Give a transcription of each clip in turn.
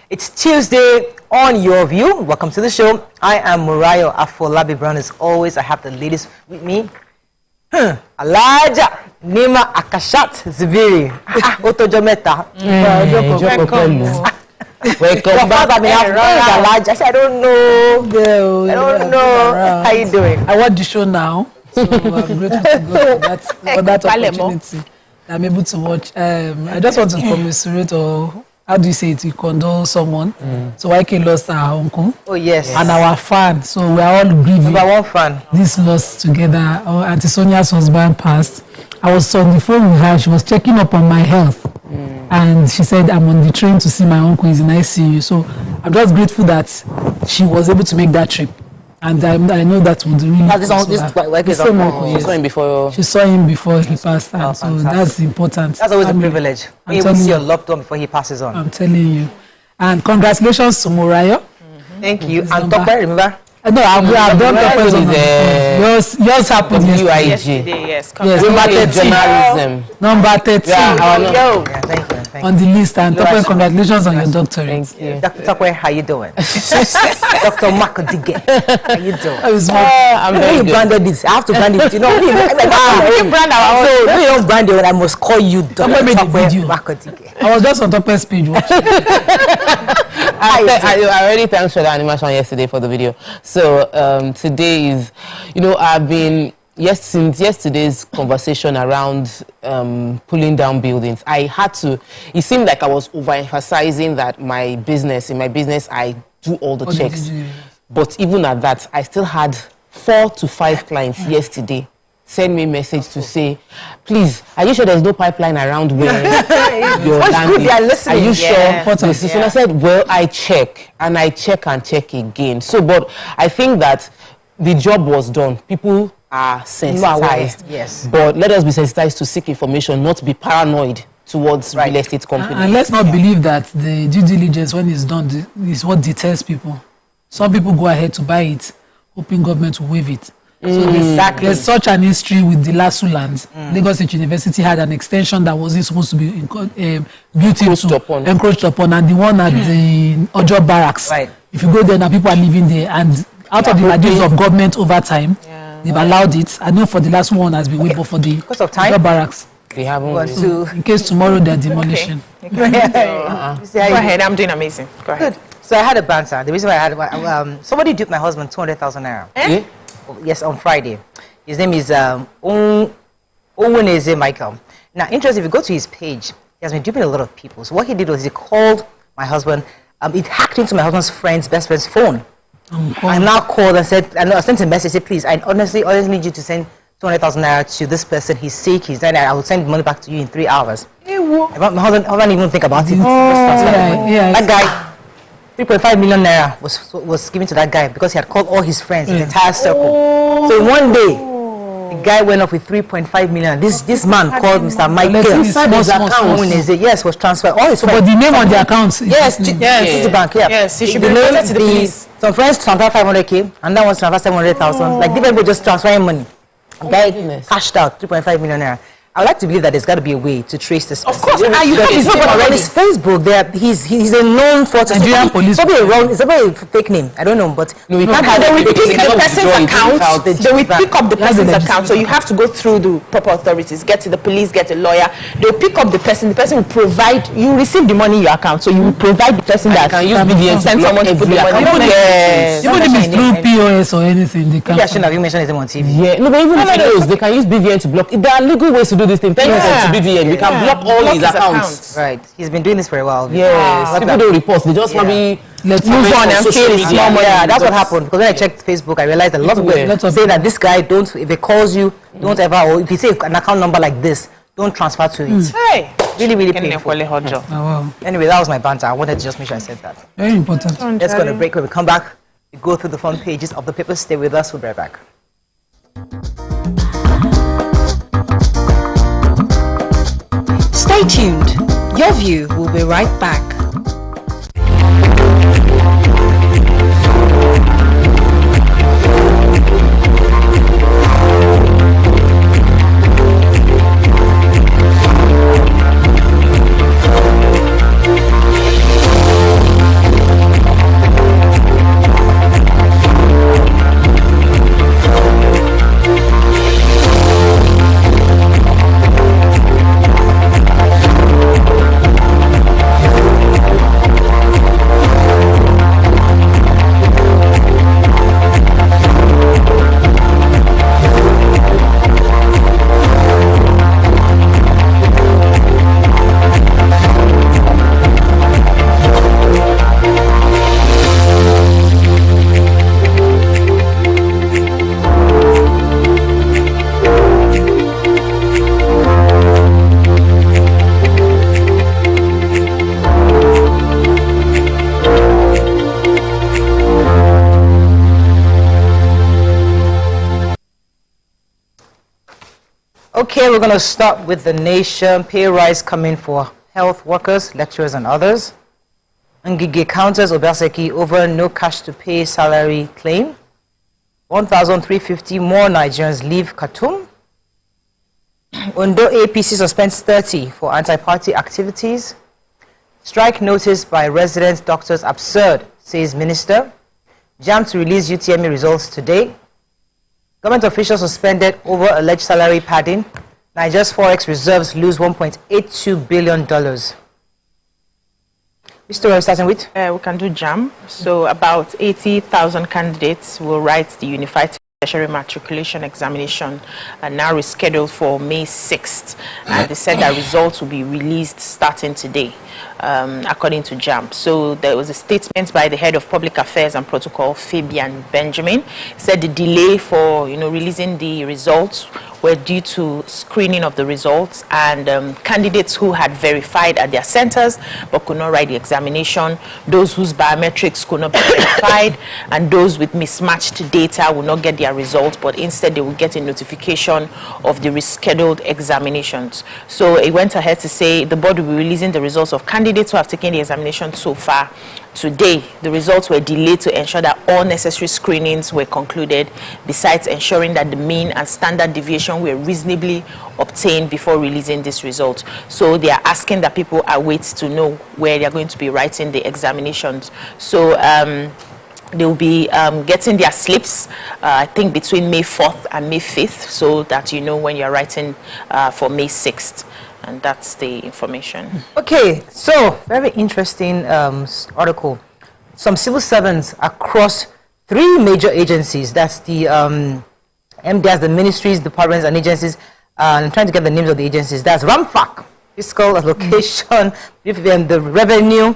It's Tuesday on Your View. Welcome to the show. I am Murayo Afolabi Brown. As always, I have the ladies with me. Alaja Nima Akashat Zibiri. Otojometa. Welcome back. I said, I don't know. I don't know. How you doing? I watch the show now, so I'm grateful to God for that opportunity. I'm able to watch. I just want to commiserate, or how do you say it? You condole someone. So YK lost our uncle. Oh yes. And our fan. So we are all grieving. Number one fan. This loss together. Our Auntie Sonia's husband passed. I was on the phone with her. She was checking up on my health. And she said, I'm on the train to see my uncle. He's in ICU. So I'm just grateful that she was able to make that trip. And I know that would really. She saw him before he passed. And so that's important. That's always a privilege. You will see your loved one before he passes on. I'm telling you. And congratulations to Murayo. Thank you. And Tope, remember? No, I've done Tope's. Yours happened yesterday. Yes. Number 13. Yeah, thank you. On the list, and Tope, congratulations on your doctorate. Thank you. Dr. Tope, how you doing? Dr. Makodige, how you doing? I'm very good. Branded this. I have to brand it. You know, we brand our own. So, we don't brand it, I must call you Dr. Tope Makodige. I was just on Tope's page watching. I already thanked for the animation yesterday for the video. So today is, I've been since yesterday's conversation around pulling down buildings. I had to. It seemed like I was overemphasizing that in my business I do all the checks. But even at that, I still had 4 to 5 clients yesterday send me a message to say, please, are you sure there's no pipeline around where you're landing? Are you sure? And I said, well, I check and check again. So, but I think that the job was done. People are sensitized. Yes. But let us be sensitized to seek information, not be paranoid towards real estate companies. And let's not believe that the due diligence, when it's done, is what deters people. Some people go ahead to buy it, hoping government will waive it. So there's such an history with the Lasso lands. Lagos State University had an extension that wasn't supposed to be encroached upon, and the one at the Ojo Barracks. Right. If you go there now, people are living there, and out of the ideas of government over time, they've allowed it. I know for the last one has been waived, but for the because of time? Ojo Barracks, they haven't. in case tomorrow they're demolition. Go ahead, I'm doing amazing. Go ahead. Good. So I had a banter. The reason why I had somebody duped my husband 200,000 naira. Yes, on Friday. His name is Oweneze Michael. Now, interesting, if you go to his page, he has been duping a lot of people. So what he did was he called my husband. It hacked into my husband's best friend's phone. I now called and said, I sent a message. Said, please, I honestly need you to send 200,000 naira to this person. He's sick. He's dying. I will send the money back to you in 3 hours. My husband didn't even think about it. That guy. 3.5 million naira was given to that guy because he had called all his friends, his entire circle. So in one day, the guy went off with 3.5 million. This man called Mr. Michael. Yes, was transferred. All his friends. But the name on the account? Yes, Citibank. Yeah. Yes, he should be reported to the police. Some friends transferred 500k, and that was transferred 700,000. Like different people just transferring money. The guy cashed out 3.5 million naira. I would like to believe that there's got to be a way to trace this person. Of course, you know his name already. On his Facebook, he's a known fraud. Nigerian police. It's probably a fake name. I don't know, but they will pick the person's account. They will pick up the person's account. So you have to go through the proper authorities, get to the police, get a lawyer. They'll pick up the person. The person will provide. You receive the money in your account, so you will provide the person that can use BVN send someone to put the money. Even if it's through POS or anything, they can. I shouldn't have you mentioned his name on TV. Yeah, no, but even if those, they can use BVN to block. There are legal ways to do this thing. Thank you to BVN. We can block all his accounts. Right. He's been doing this for a while. Yes. People don't report. They just maybe let's move on and kill it. Yeah, that's what happened. Because when I checked Facebook, I realized a lot of people say that this guy if he calls you, don't ever, or if he say an account number like this, don't transfer to it. Hey. Really painful. Wow. Anyway, that was my banter. I wanted to just make sure I said that. Very important. Let's go on a break. When we come back, we go through the front pages of the papers. Stay with us. We'll be right back. Stay tuned. Your View will be right back. Okay, we're going to start with the nation. Pay rise coming for health workers, lecturers, and others. Ngige counters Obaseki over no cash to pay salary claim. 1,350 more Nigerians leave Khartoum. Ondo APC suspends 30 for anti-party activities. Strike notice by resident doctors absurd, says minister. JAM to release UTME results today. Government officials suspended over alleged salary padding. Nigeria's forex reserves lose $1.82 billion. Which story are we starting with? We can do JAM. So about 80,000 candidates will write the Unified Tertiary Matriculation Examination and now rescheduled for May 6th. And they said that results will be released starting today, according to JAM. So there was a statement by the head of Public Affairs and Protocol, Fabian Benjamin. He said the delay for releasing the results were due to screening of the results and candidates who had verified at their centers but could not write the examination, those whose biometrics could not be verified, and those with mismatched data will not get their results, but instead they will get a notification of the rescheduled examinations. So it went ahead to say the board will be releasing the results of candidates who have taken the examination so far today. The results were delayed to ensure that all necessary screenings were concluded, besides ensuring that the mean and standard deviation were reasonably obtained before releasing this result. So they are asking that people await to know where they are going to be writing the examinations. So they will be getting their slips, I think, between May 4th and May 5th, so that you know when you're writing for May 6th. And that's the information. Okay, so very interesting article. Some civil servants across 3 major agencies, that's the MDAs, the ministries, departments, and agencies. I'm trying to get the names of the agencies. That's RAMFAC, Fiscal Allocation, the Revenue,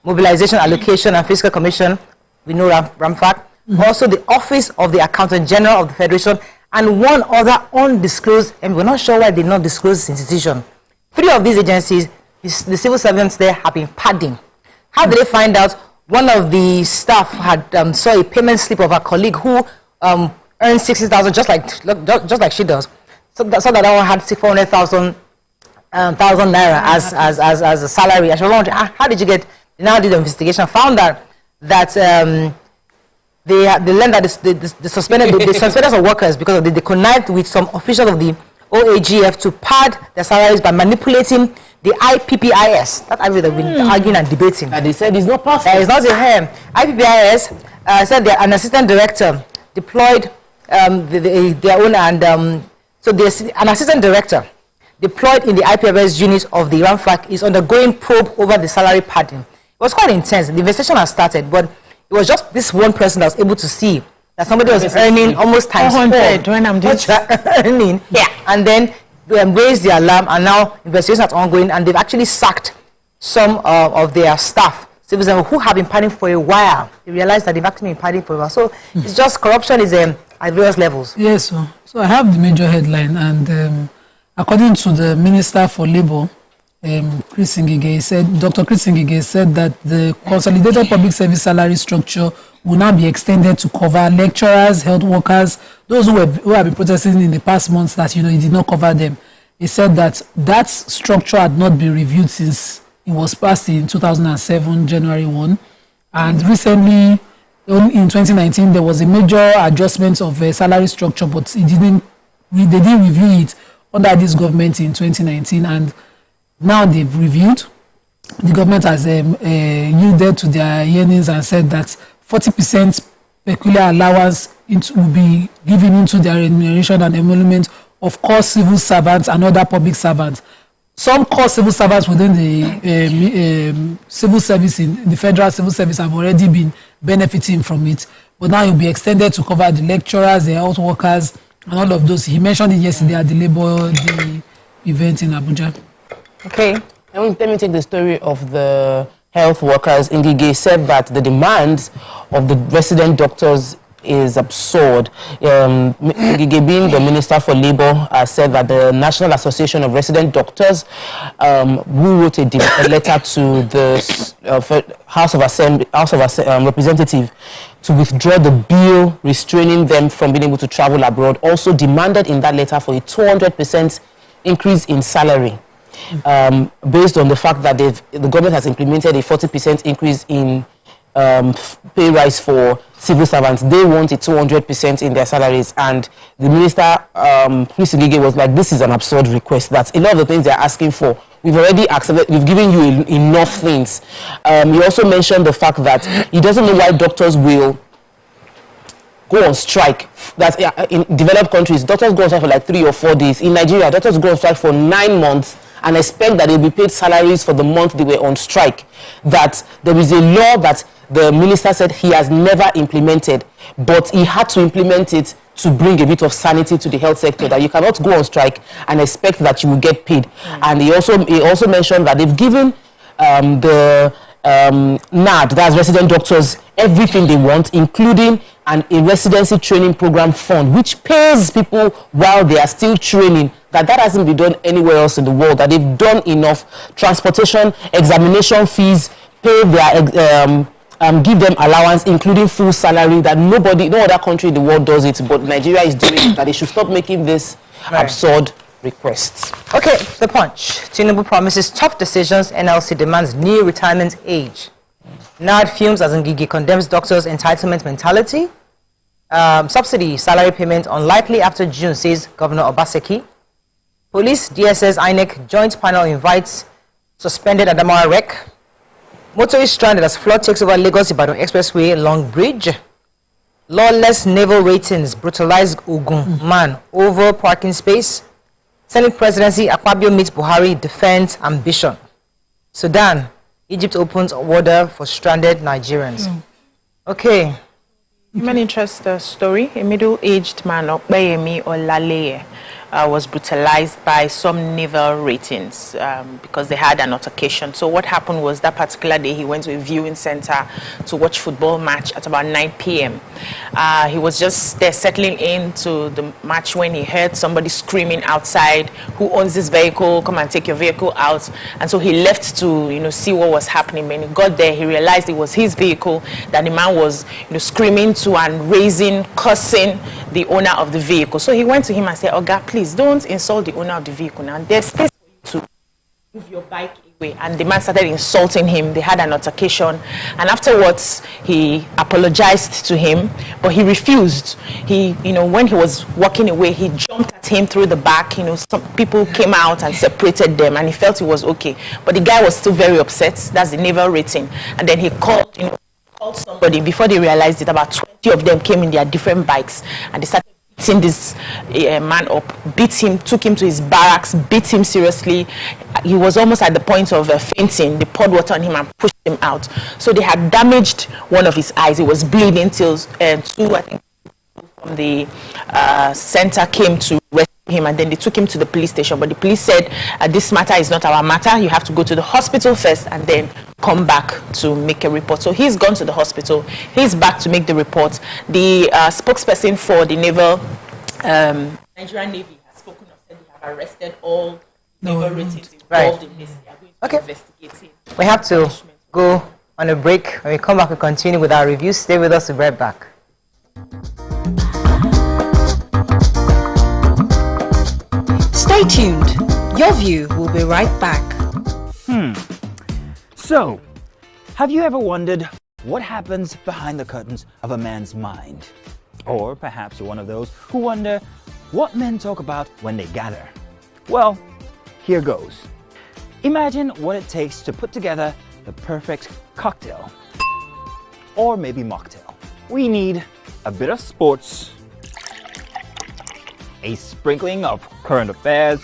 Mobilization, Allocation, and Fiscal Commission. We know RAMFAC. Also, the Office of the Accountant General of the Federation, and one other undisclosed, and we're not sure why they did not disclose this institution. 3 of these agencies, the civil servants there have been padding. How did they find out? One of the staff had saw a payment slip of a colleague who earned 60,000, just like she does. So that one had 400,000 naira as a salary. And she was wondering, how did you get? They now did the investigation, found out that they learned that they suspended some workers because they connived with some officials of the OAGF to pad their salaries by manipulating the IPPIS. That they've been arguing and debating. And they said it's not possible. It's not in here. IPPIS said an assistant director deployed their own, and so an assistant director deployed in the IPPIS unit of the RAMFAC is undergoing probe over the salary padding. It was quite intense. The investigation has started, but it was just this one person that was able to see that somebody was earning almost times 400 when I'm just earning. Yeah. And then they raised the alarm, and now investigations are ongoing, and they've actually sacked some of their staff, civil servants who have been padding for a while. They realized that they've actually been padding for a while. So it's just corruption is at various levels. Yes, so I have the major headline, and according to the Minister for Labour, Chris Ngige said, Dr. Chris Ngige said that the consolidated public service salary structure will now be extended to cover lecturers, health workers, those who have been protesting in the past months that, it did not cover them. He said that that structure had not been reviewed since it was passed in 2007, January 1. And recently, in 2019, there was a major adjustment of salary structure, but they didn't review it under this government in 2019. And now they've reviewed. The government has yielded to their yearnings and said that 40% peculiar allowance will be given into their remuneration and emolument of core civil servants and other public servants. Some core civil servants within the civil service, in the federal civil service, have already been benefiting from it. But now it will be extended to cover the lecturers, the health workers, and all of those. He mentioned it yesterday at the Labour Day event in Abuja. Okay. Let me take the story of the health workers. Ngige said that the demands of the resident doctors is absurd. Ngige, being the Minister for Labour, said that the National Association of Resident Doctors, who wrote a letter to the House of Representatives to withdraw the bill restraining them from being able to travel abroad, also demanded in that letter for a 200% increase in salary. Based on the fact that the government has implemented a 40% increase in pay rise for civil servants. They want a 200% in their salaries, and the minister, Chris Ngige, was like, this is an absurd request. That's a lot of the things they're asking for. We've already accepted, we've given you enough things. He also mentioned the fact that he doesn't know why doctors will go on strike. That in developed countries, doctors go on strike for like 3 or 4 days. In Nigeria, doctors go on strike for 9 months and expect that they'll be paid salaries for the month they were on strike. That there is a law that the minister said he has never implemented, but he had to implement it to bring a bit of sanity to the health sector, that you cannot go on strike and expect that you will get paid. And he also mentioned that they've given the NAD, that's resident doctors, everything they want, including a residency training program fund, which pays people while they are still training. That hasn't been done anywhere else in the world. That they've done enough transportation, examination fees, pay their give them allowance, including full salary. That no other country in the world does it, but Nigeria is doing it. That they should stop making this absurd requests. Okay, the Punch. Tinubu promises tough decisions. NLC demands new retirement age. NAD fumes as Ngige condemns doctors' entitlement mentality. Subsidy salary payment unlikely after June, says Governor Obaseki. Police, DSS, INEC joint panel invites suspended Adamawa wreck. Motorist stranded as flood takes over Lagos-Ibadan Expressway Long Bridge. Lawless naval ratings brutalized Ogun man over parking space. Senate presidency, Akpabio meets Buhari, defense ambition. Sudan, Egypt opens border for stranded Nigerians. Okay. Human interest story. A middle-aged man, Okpeyemi Olaleye, was brutalized by some naval ratings because they had an altercation. So what happened was that particular day he went to a viewing center to watch football match at about 9 p.m. He was just there settling into the match when he heard somebody screaming outside, "Who owns this vehicle? Come and take your vehicle out." And so he left to see what was happening. When he got there, he realized it was his vehicle that the man was screaming to and raising, cursing the owner of the vehicle. So he went to him and said, "Oga, please don't insult the owner of the vehicle. Now there's space for you to move your bike away." And the man started insulting him. They had an altercation, and afterwards he apologized to him, but he refused. He, when he was walking away, he jumped at him through the back. Some people came out and separated them, and he felt it was okay. But the guy was still very upset. That's the naval rating. And then he called somebody. Before they realized it, about 20 of them came in their different bikes, and they started beating this man up, beat him, took him to his barracks, beat him seriously. He was almost at the point of fainting. They poured water on him and pushed him out. So they had damaged one of his eyes. He was bleeding till 2, I think, from the center came to rescue him, and then they took him to the police station. But the police said, this matter is not our matter. You have to go to the hospital first and then come back to make a report. So he's gone to the hospital. He's back to make the report. The spokesperson for the naval, Nigerian Navy, has spoken of, said they have arrested all naval ratings involved in this. They are going to investigate it. We have to go on a break. When we come back, we continue with our review. Stay with us. We'll be right back. Stay tuned. Your View will be right back. So, have you ever wondered what happens behind the curtains of a man's mind? Or perhaps you're one of those who wonder what men talk about when they gather. Well, here goes. Imagine what it takes to put together the perfect cocktail. Or maybe mocktail. We need a bit of sports, a sprinkling of current affairs,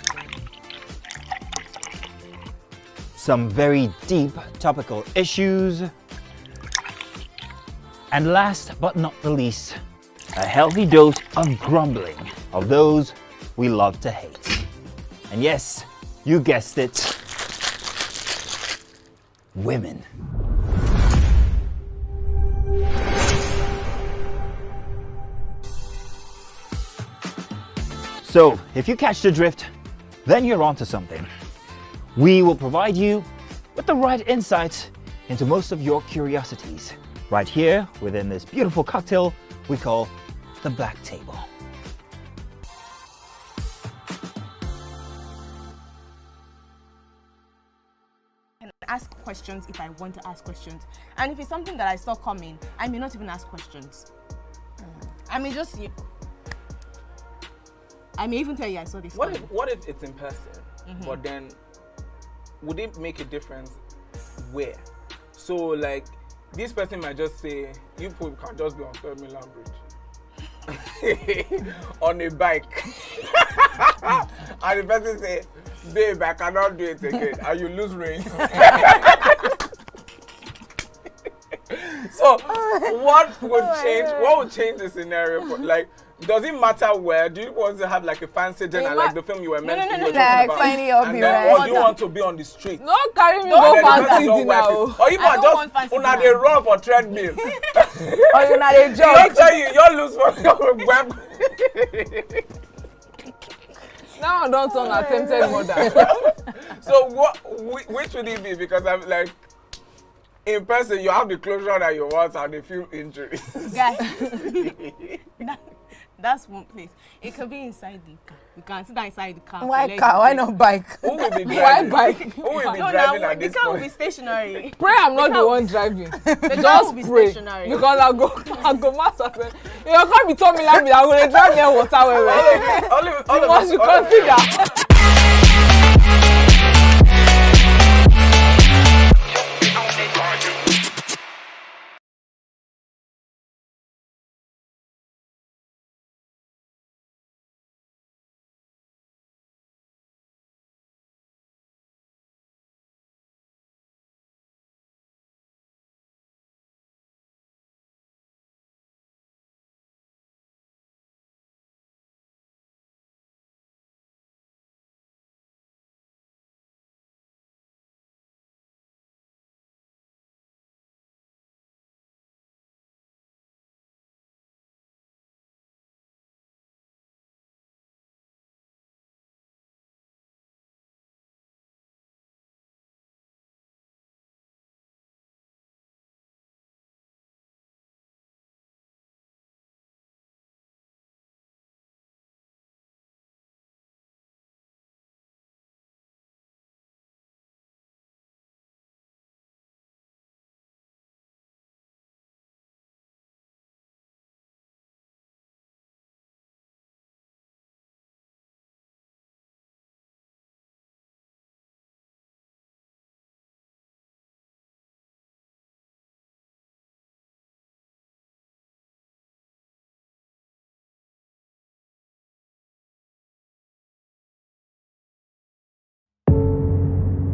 some very deep topical issues, and last but not the least, a healthy dose of grumbling of those we love to hate. And yes, you guessed it, women. So, if you catch the drift, then you're onto something. We will provide you with the right insights into most of your curiosities, right here within this beautiful cocktail we call the Black Table. And ask questions if I want to ask questions. And if it's something that I saw coming, I may not even ask questions. I may just... I may even tell you I saw this. What if it's in person, but then would it make a difference where? So like this person might just say, you people can just be on 3rd Mainland Bridge on a bike. And the person say, babe, I cannot do it again, and you lose range. So what would change? What would change the scenario? For, like, does it matter where? Do you want to have like a fancy dinner, like the film you were meant to be like finding up here, or do you want to be on the street? No, carry me go fancy dinner. Or you might just una dey run for treadmill. Or you not a job. Don't tell you lose for your web. Now I don't turn attempted murder. So which would it be? Because I'm like, in person you have the closure that you want and the few injuries. Guys, that's one place. It could be inside the car. You can sit down inside the car. Why car? Why not bike? Who will be driving? Why bike? Who will be driving at this The car will point? be stationary. Pray I'm not the one driving. The car will be stationary. Because I'll go master. You can't be telling me like me, I'm going to drive near water where All you must consider.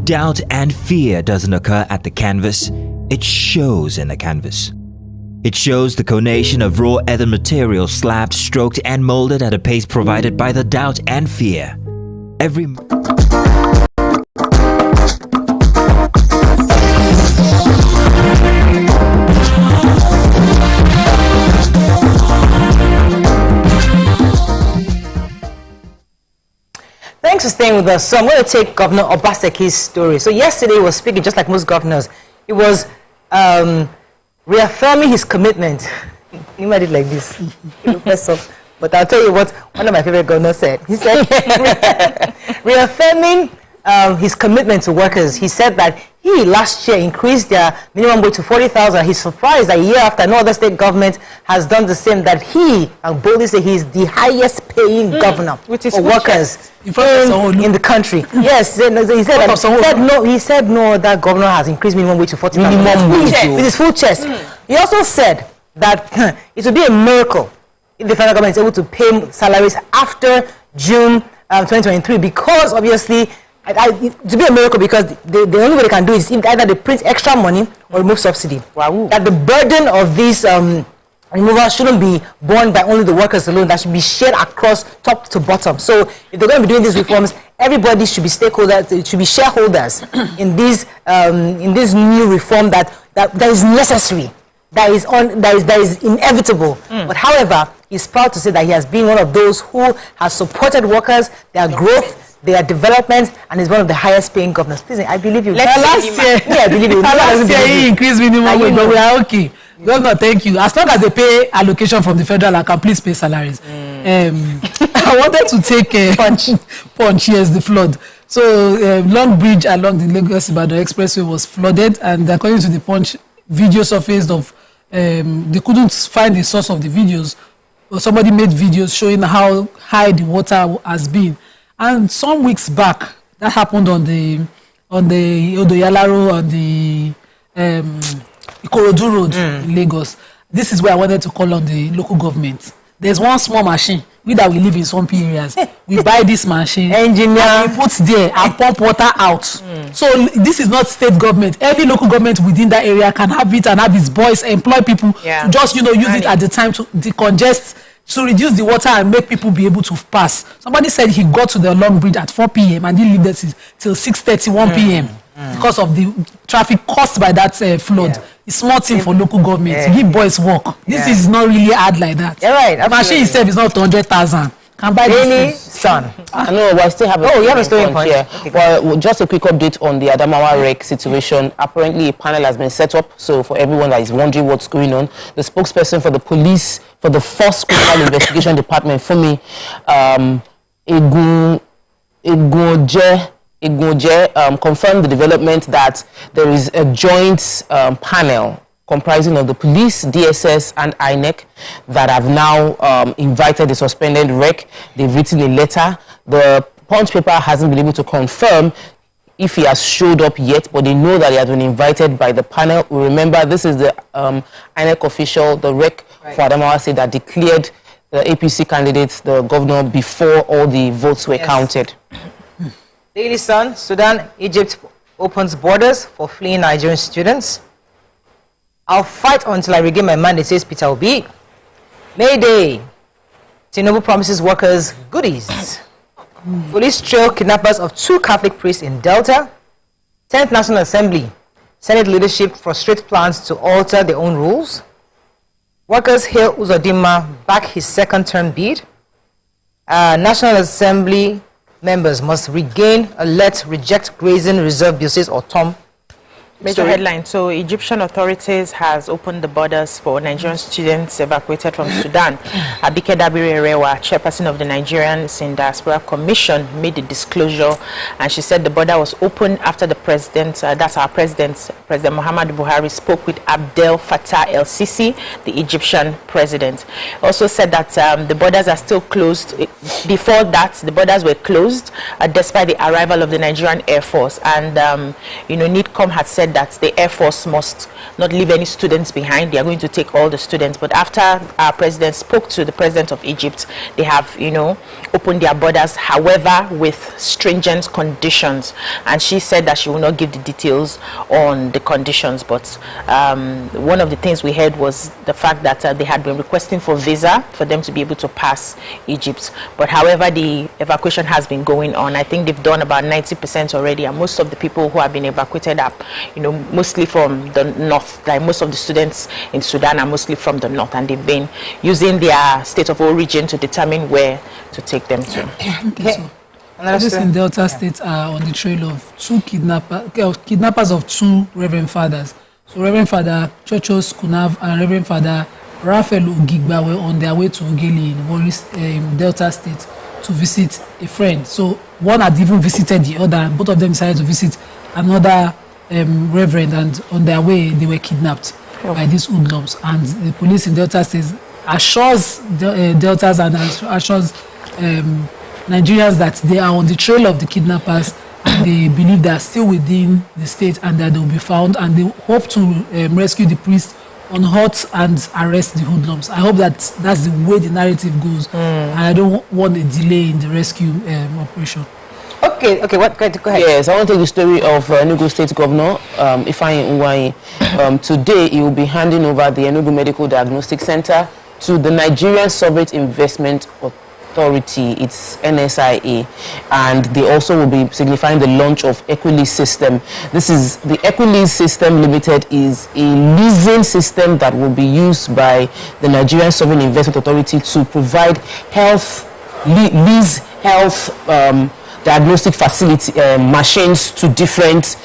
Doubt and fear doesn't occur at the canvas, it shows in the canvas. It shows the conation of raw ether material slabbed, stroked and molded at a pace provided by the doubt and fear. Every Thanks for staying with us. So I'm going to take Governor Obaseki's story. So yesterday he was speaking just like most governors. He was reaffirming his commitment. You might do it like this. But I'll tell you what one of my favorite governors said. He said, reaffirming his commitment to workers. He said that he last year increased their minimum wage to 40,000. He's surprised that a year after no other state government has done the same, that he, and boldly say, he's the highest paying governor for workers in the country. Yes, he said no, that governor has increased minimum wage to 40,000 with his full chest. He also said that it would be a miracle if the federal government is able to pay salaries after June 2023, because obviously to be a miracle, because the only way they can do it is either they print extra money or remove subsidy. Wow. That the burden of this removal shouldn't be borne by only the workers alone. That should be shared across top to bottom. So if they're going to be doing these reforms, everybody should be stakeholders, should be shareholders in this new reform that is necessary, that is inevitable. But however, he's proud to say that he has been one of those who has supported workers, their growth, their development, and is one of the highest paying governors. Please, I believe you. Last year, I believe you. Last year he increased minimum wage, but we are okay. Governor, thank you. As long as they pay allocation from the federal account, please pay salaries. I wanted to take Punch. Yes, the flood. So Long Bridge along the Lagos-Ibadan Expressway was flooded, and according to the Punch, video surfaced of they couldn't find the source of the videos. Somebody made videos showing how high the water has been. And some weeks back, that happened on the Odoyalaro on the Ikorodu Road in Lagos. This is where I wanted to call on the local government. There's one small machine. We that we live in some areas. We buy this machine, engineer, and we put there and pump water out. So this is not state government. Every local government within that area can have it and have its boys employ people to just use it at the time to decongest, to reduce the water and make people be able to pass. Somebody said he got to the Long Bridge at 4 p.m. and didn't leave there till 6:31 p.m. because of the traffic caused by that flood. It's small thing for local government. Give boys work. This is not really hard like that. You're right. The machine itself is not 200,000. Can buy this son. I know, but I still have you have a story point. Yeah. Okay, well, just a quick update on the Adamawa wreck situation. Apparently, a panel has been set up. So, for everyone that is wondering what's going on, the spokesperson for the police, for the First Criminal Investigation Department, for me, Igunje confirmed the development that there is a joint panel comprising of the police, DSS, and INEC that have now invited the suspended wreck. They've written a letter. The Punch paper hasn't been able to confirm if he has showed up yet, but they know that he has been invited by the panel. We remember this is the INEC official, the wreck for Adamawa said that declared the APC candidate, the governor, before all the votes were counted. Daily Sun, Sudan, Egypt opens borders for fleeing Nigerian students. I'll fight until I regain my mandate, says Peter Obi. Mayday. Tinubu promises workers goodies. Police trail kidnappers of 2 Catholic priests in Delta. 10th National Assembly. Senate leadership frustrates plans to alter their own rules. Workers hail Uzodinma back his second-term bid. National Assembly members must regain reject grazing reserve bill, says Otom. Major headline. So Egyptian authorities has opened the borders for Nigerian students evacuated from Sudan. Abike Dabiri-Erewa, chairperson of the Nigerian Diaspora Commission, made the disclosure, and she said the border was opened after the president, that's our president, President Muhammadu Buhari, spoke with Abdel Fattah el-Sisi, the Egyptian president. Also said that the borders are still closed. Before that, the borders were closed despite the arrival of the Nigerian Air Force, and NIDCOM had said that the Air Force must not leave any students behind. They are going to take all the students. But after our president spoke to the president of Egypt, they have, opened their borders, however, with stringent conditions. And she said that she will not give the details on the conditions. But one of the things we heard was the fact that they had been requesting for visa for them to be able to pass Egypt. But however, the evacuation has been going on. I think they've done about 90% already. And most of the people who have been evacuated are mostly from the north. Like most of the students in Sudan are mostly from the north, and they've been using their state of origin to determine where to take them to. Okay. Police in Delta State are on the trail of 2 kidnappers of 2 Reverend Fathers So Reverend Father Chochos Kunav and Reverend Father Raphael Ogigba were on their way to Ogeli in Warris, Delta State to visit a friend. So one had even visited the other, and both of them decided to visit another reverend, and on their way they were kidnapped by these hoodlums. And the police in Delta State assures Deltas and assures Nigerians that they are on the trail of the kidnappers, and they believe they are still within the state and that they will be found, and they hope to rescue the priest on hot and arrest the hoodlums. I hope that that's the way the narrative goes. I don't want a delay in the rescue operation. Okay, go ahead. Yes, I want to take the story of Enugu State Governor Ifeanyi Nwanyi. Today, he will be handing over the Enugu Medical Diagnostic Center to the Nigerian Sovereign Investment Authority, it's NSIA, and they also will be signifying the launch of Equilease system. This is the Equilease system limited is a leasing system that will be used by the Nigerian Sovereign Investment Authority to provide lease health diagnostic facility machines to different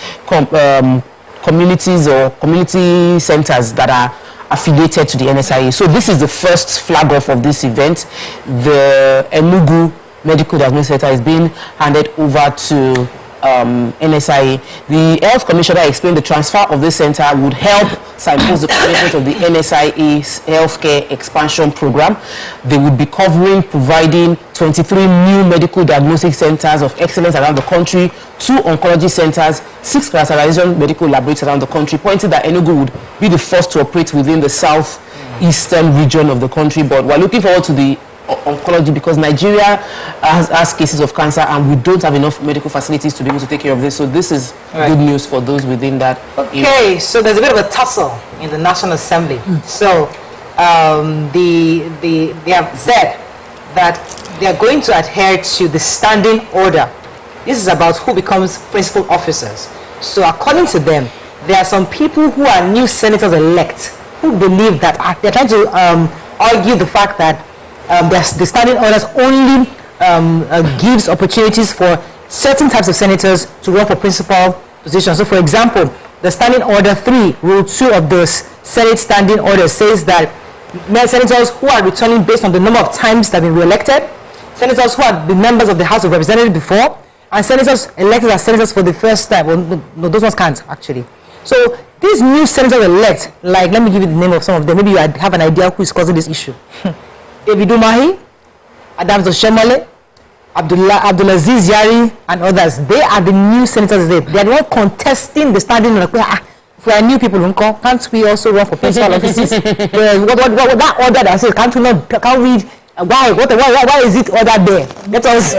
communities or community centers that are affiliated to the NSIA. So this is the first flag off of this event. The Enugu Medical Diagnostic Center is being handed over to NSIA. The Health Commissioner explained the transfer of this center would help signpost the commitment of the NSIA's healthcare expansion program. They would be providing 23 new medical diagnostic centers of excellence around the country, 2 oncology centers, 6 characterization medical laboratories around the country, pointing that Enugu would be the first to operate within the southeastern region of the country. But we're looking forward to the oncology because Nigeria has cases of cancer and we don't have enough medical facilities to be able to take care of this. So this is good news for those within that. Okay, so there's a bit of a tussle in the National Assembly. So they have said that they are going to adhere to the standing order. This is about who becomes principal officers. So according to them, there are some people who are new senators elect who believe that they're trying to argue the fact that the standing orders only gives opportunities for certain types of senators to run for principal positions. So for example, the standing order 3, rule 2 of the Senate standing order says that senators who are returning based on the number of times they've been re-elected, senators who are the members of the House of Representatives before, and senators elected as senators for the first time. Well, no, those ones can't actually. So these new senators elect, like, let me give you the name of some of them. Maybe you have an idea who is causing this issue. David Umahi, Adams Oshemole, Abdulaziz Yari, and others. They are the new senators. They are the ones contesting the standing order. If we are new people, can't we also run for principal offices? What that order that says, can't we? Why is it ordered there? Let us.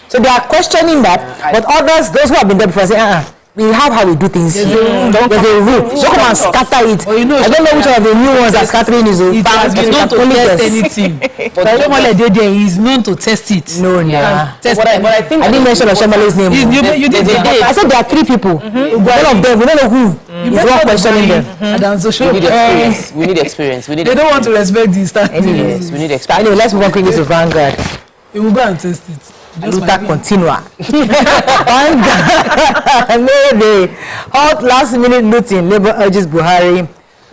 So they are questioning that, but others, those who have been there before, say, we have how we do things. There's a rule. Don't come and scatter it. I don't know which one of the new ones are scattering is. It has been known to test anything. But Shomole is known to test it. No. But I think I didn't mention Oshomole's name. You did. I said there are 3 people. One of them, we don't know who. You not questioning them. We need experience. They don't want to respect the standards. Yes, we need experience. Anyway, let's move on quickly to Vanguard. You will go and test it. Luta continua. Maybe. Hot last-minute looting. Labour urges Buhari.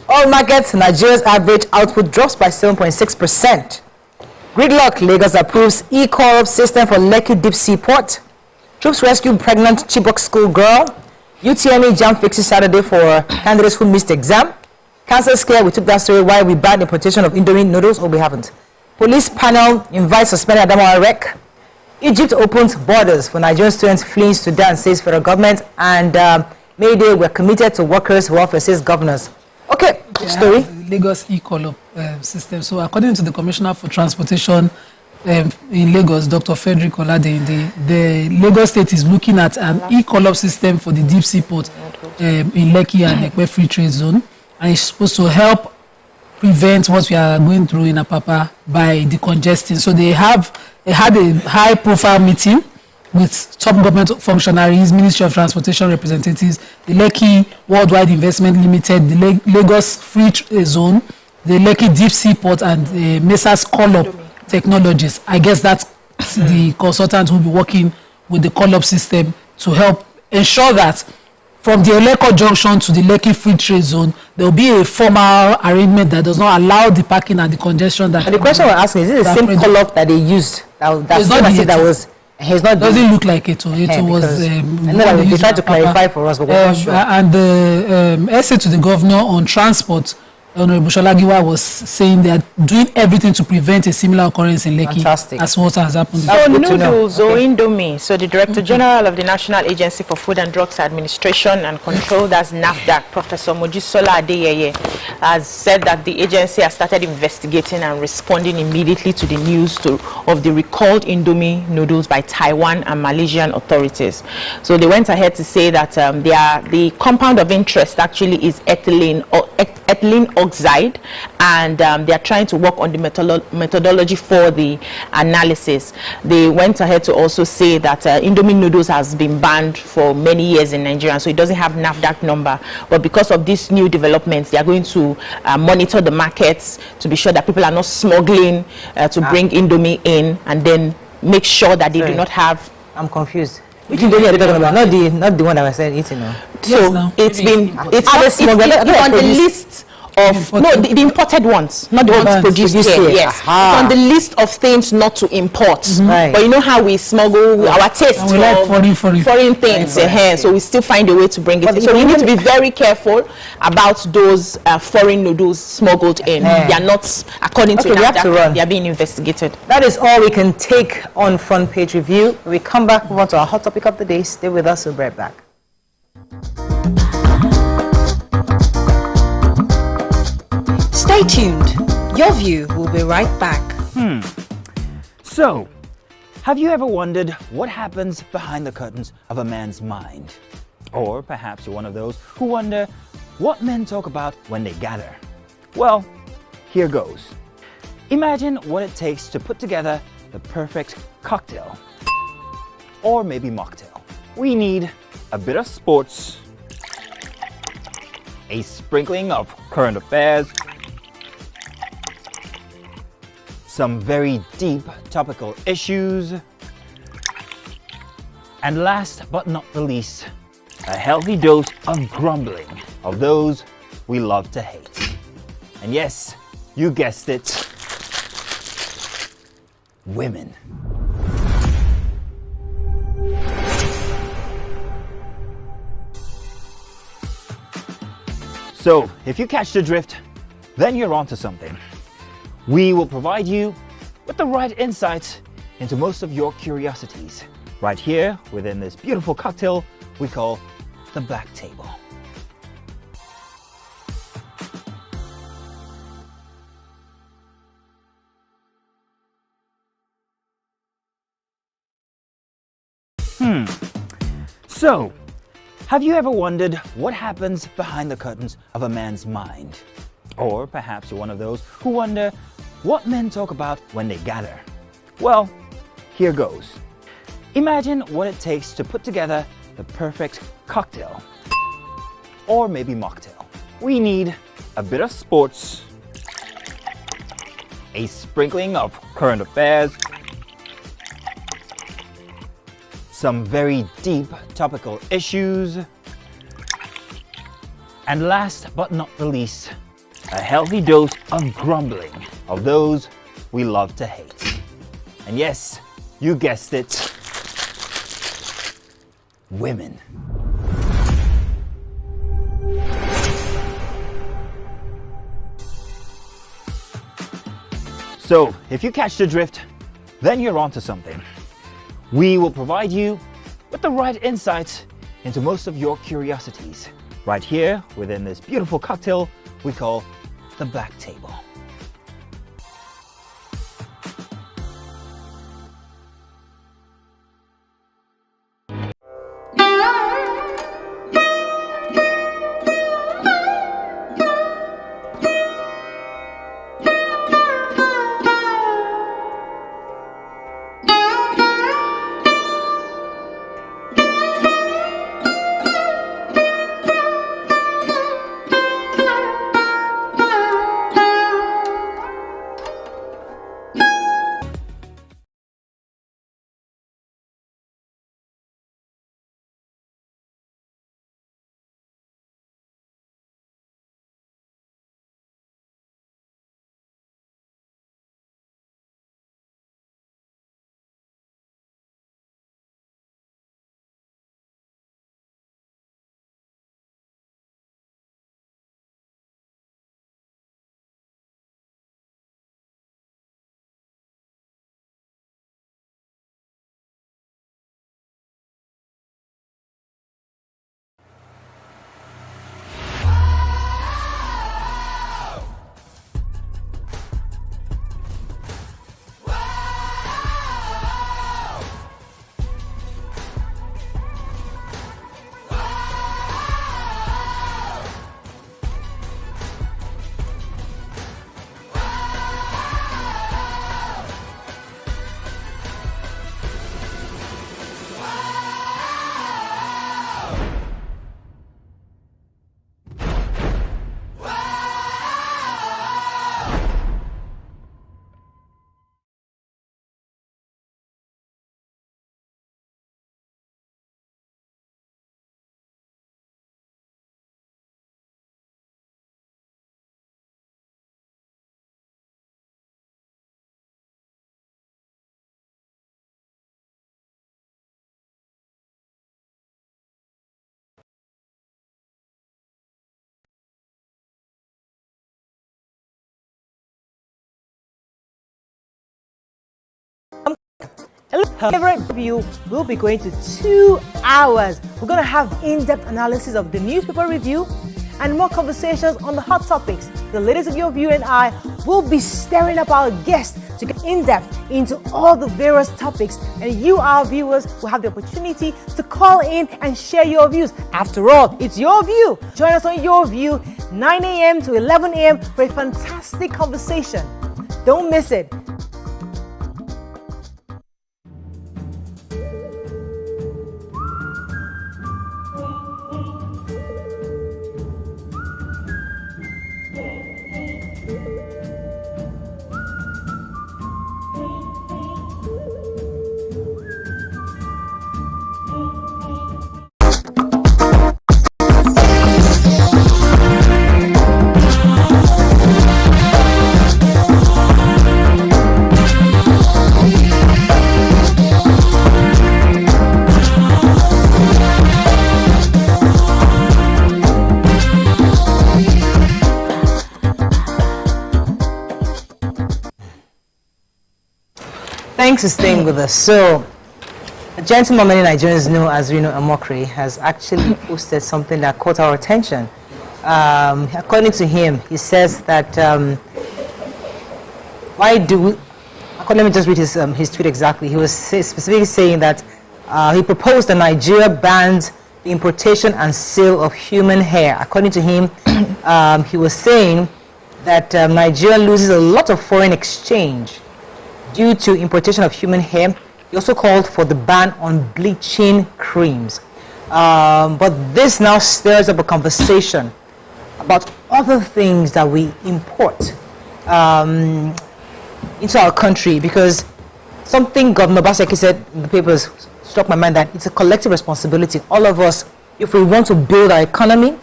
All markets, Nigeria's average output drops by 7.6%. Gridlock, Lagos approves e-co-op system for Lekki deep sea port. Troops rescue pregnant Chibok school girl. UTME jam fixes Saturday for candidates who missed exam. Cancer scare, we took that story why we banned importation of Indomie noodles, or we haven't. Police panel invites suspended Adamawa wreck. Egypt opens borders for Nigerian students fleeing Sudan, says federal government. And Mayday, we're committed to workers' welfare, says governors. Okay, story. Lagos e-co-op system. So according to the Commissioner for Transportation in Lagos, Dr. Frederick Olade, the Lagos State is looking at an e-co-op system for the deep sea port in Lekki and Ekwe Free Trade Zone. And it's supposed to help prevent what we are going through in Apapa by decongesting. So they had a high-profile meeting with top government functionaries, Ministry of Transportation representatives, the Lekki Worldwide Investment Limited, the Lagos Free Trade Zone, the Lekki Deep Sea Port, and Messrs. Call-Up Technologies. I guess that's the consultant who will be working with the call-up system to help ensure that from the Lekki junction to the Lekki free trade zone, there will be a formal arrangement that does not allow the parking and the congestion that. And the question we're asking is it the same color that they used? That's not that was. It's not. Doesn't look like it. It was. I know that they tried to clarify for us, but we're not sure. And the essay to the governor on transport, Honorable Sholagiwa, was saying they are doing everything to prevent a similar occurrence in Lekki. Fantastic. As what has happened. So Noodles or Indomie, so the Director General of the National Agency for Food and Drugs Administration and Control, that's NAFDAC, Professor Mojisola Adeyeye, has said that the agency has started investigating and responding immediately to the news of the recalled Indomie noodles by Taiwan and Malaysian authorities. So they went ahead to say that the compound of interest actually is ethylene oxide, and they are trying to work on the methodology for the analysis. They went ahead to also say that Indomie noodles has been banned for many years in Nigeria, so it doesn't have NAFDAC number. But because of these new developments, they are going to monitor the markets to be sure that people are not smuggling to bring Indomie in, and then make sure that they do not have. I'm confused. Which Indomie are they talking about? Not the one that I said eating. No. So it's on the list of the imported ones, not the ones produced here. Yes, it's on the list of things not to import. Right. But you know how we smuggle our taste and we like foreign things, so we still find a way to bring it. So we need to be very careful about those foreign noodles smuggled in. They are not according to NAFDAC. They are being investigated. That is all we can take on Front Page Review. When we come back, move on to our hot topic of the day. Stay with us. We'll be right back. Stay tuned. Your View will be right back. So, have you ever wondered what happens behind the curtains of a man's mind? Or perhaps you're one of those who wonder what men talk about when they gather. Well, here goes. Imagine what it takes to put together the perfect cocktail. Or maybe mocktail. We need a bit of sports, a sprinkling of current affairs, some very deep topical issues, and last but not the least, a healthy dose of grumbling of those we love to hate. And yes, you guessed it, women. So, if you catch the drift, then you're onto something. We will provide you with the right insights into most of your curiosities, right here within this beautiful cocktail we call the Black Table. So, have you ever wondered what happens behind the curtains of a man's mind? Or perhaps you're one of those who wonder what men talk about when they gather. Well, here goes. Imagine what it takes to put together the perfect cocktail. Or maybe mocktail. We need a bit of sports, a sprinkling of current affairs, some very deep topical issues, and last but not the least, a healthy dose of grumbling of those we love to hate. And yes, you guessed it, women. So, if you catch the drift, then you're onto something. We will provide you with the right insights into most of your curiosities, right here within this beautiful cocktail we call the Black Table. Her favorite review will be going to 2 hours. We're going to have in-depth analysis of the newspaper review and more conversations on the hot topics. The ladies of Your View and I will be stirring up our guests to get in-depth into all the various topics, and you, our viewers, will have the opportunity to call in and share your views. After all, it's your view. Join us on Your View, 9 a.m. to 11 a.m. for a fantastic conversation. Don't miss it. Thanks for staying with us. So, a gentleman many Nigerians know as Reno Omokri has actually posted something that caught our attention. According to him, he says that let me just read his tweet exactly. He was specifically saying that he proposed that Nigeria bans the importation and sale of human hair. According to him, he was saying that Nigeria loses a lot of foreign exchange due to importation of human hair. He also called for the ban on bleaching creams. But this now stirs up a conversation about other things that we import into our country, because something Governor Baseki said in the papers struck my mind, that it's a collective responsibility. All of us, if we want to build our economy,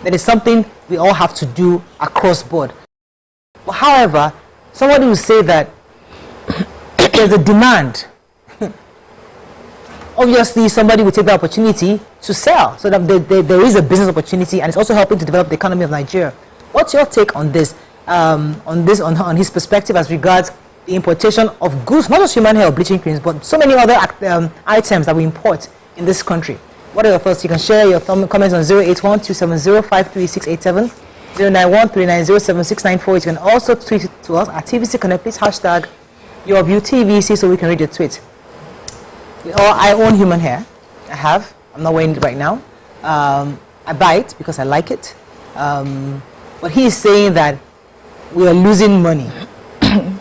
then it's something we all have to do across board. But however, somebody will say that there's a demand. Obviously, somebody will take the opportunity to sell, so that there is a business opportunity, and it's also helping to develop the economy of Nigeria. What's your take on this? On his perspective as regards the importation of goods, not just human hair or bleaching creams, but so many other items that we import in this country. What are your thoughts? You can share your comments on 081-270-53687, 091-390-7694. You can also tweet it to us at TVC Connect. Please hashtag YourViewTVC so we can read your tweet. I own human hair. I'm not wearing it right now. I buy it because I like it. But he is saying that we are losing money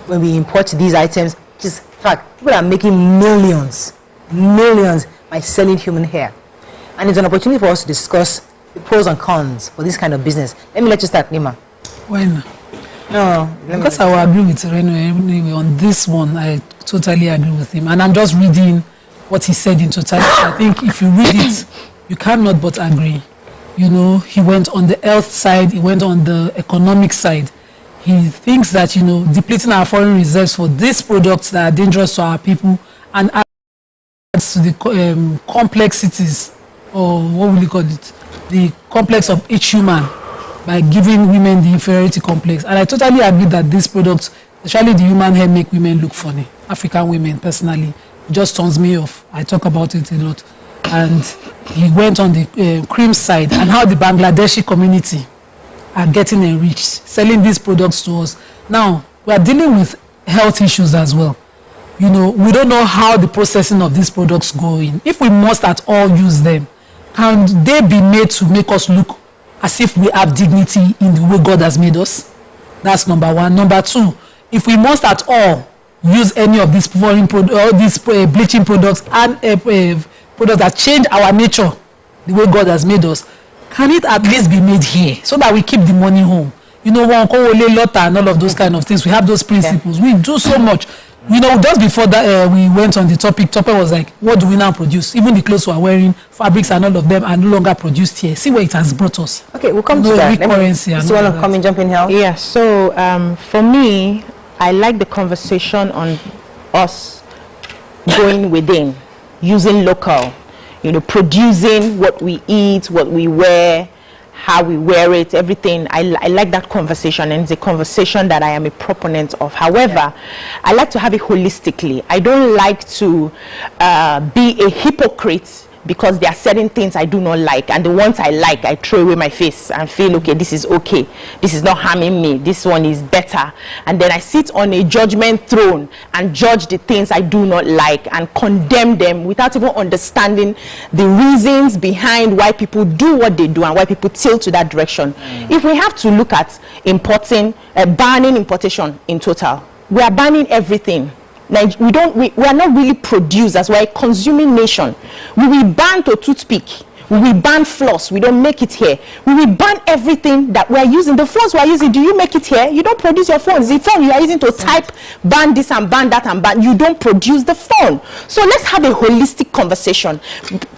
when we import these items. Just in fact, people are making millions by selling human hair. And it's an opportunity for us to discuss the pros and cons for this kind of business. Let me let you start, Nima. When? No, because I will agree with Reno anyway on this one. I totally agree with him, and I'm just reading what he said in totality. I think if you read it, you cannot but agree. You know, he went on the health side, he went on the economic side. He thinks that, you know, depleting our foreign reserves for these products that are dangerous to our people and adds to the complexities, or what will you call it, the complex of each human, by giving women the inferiority complex. And I totally agree that these products, especially the human hair, make women look funny. African women, personally, it just turns me off. I talk about it a lot. And he went on the cream side and how the Bangladeshi community are getting enriched, selling these products to us. Now, we are dealing with health issues as well. You know, we don't know how the processing of these products go in. If we must at all use them, can they be made to make us look as if we have dignity in the way God has made us? That's number one. Number two, if we must at all use any of these foreign bleaching products and products that change our nature the way God has made us, can it at least be made here so that we keep the money home? You know, and all of those kind of things. We have those principles. Yeah. We do so much. You know, just before that, we went on the topic was like, what do we now produce? Even the clothes we are wearing, fabrics and all of them are no longer produced here. See where it has brought us. Okay, we'll come to that. Currency. Do you want to come and jump in here? Yeah, so for me, I like the conversation on us going within, using local, you know, producing what we eat, what we wear, how we wear it, everything. I like that conversation, and it's a conversation that I am a proponent of. However, I like to have it holistically. I don't like to be a hypocrite, because there are certain things I do not like, and the ones I like, I throw away my face and feel, okay, this is okay, this is not harming me, this one is better. And then I sit on a judgment throne and judge the things I do not like and condemn them without even understanding the reasons behind why people do what they do and why people tilt to that direction. If we have to look at banning importation in total, we are banning everything. We are not really producers, we're a consuming nation. We will ban to toothpick, we will ban floss, we don't make it here. We will ban everything that we're using. The phones we're using, do you make it here? You don't produce your phones. The phone you are using to type, ban this and ban that and ban, you don't produce the phone. So let's have a holistic conversation.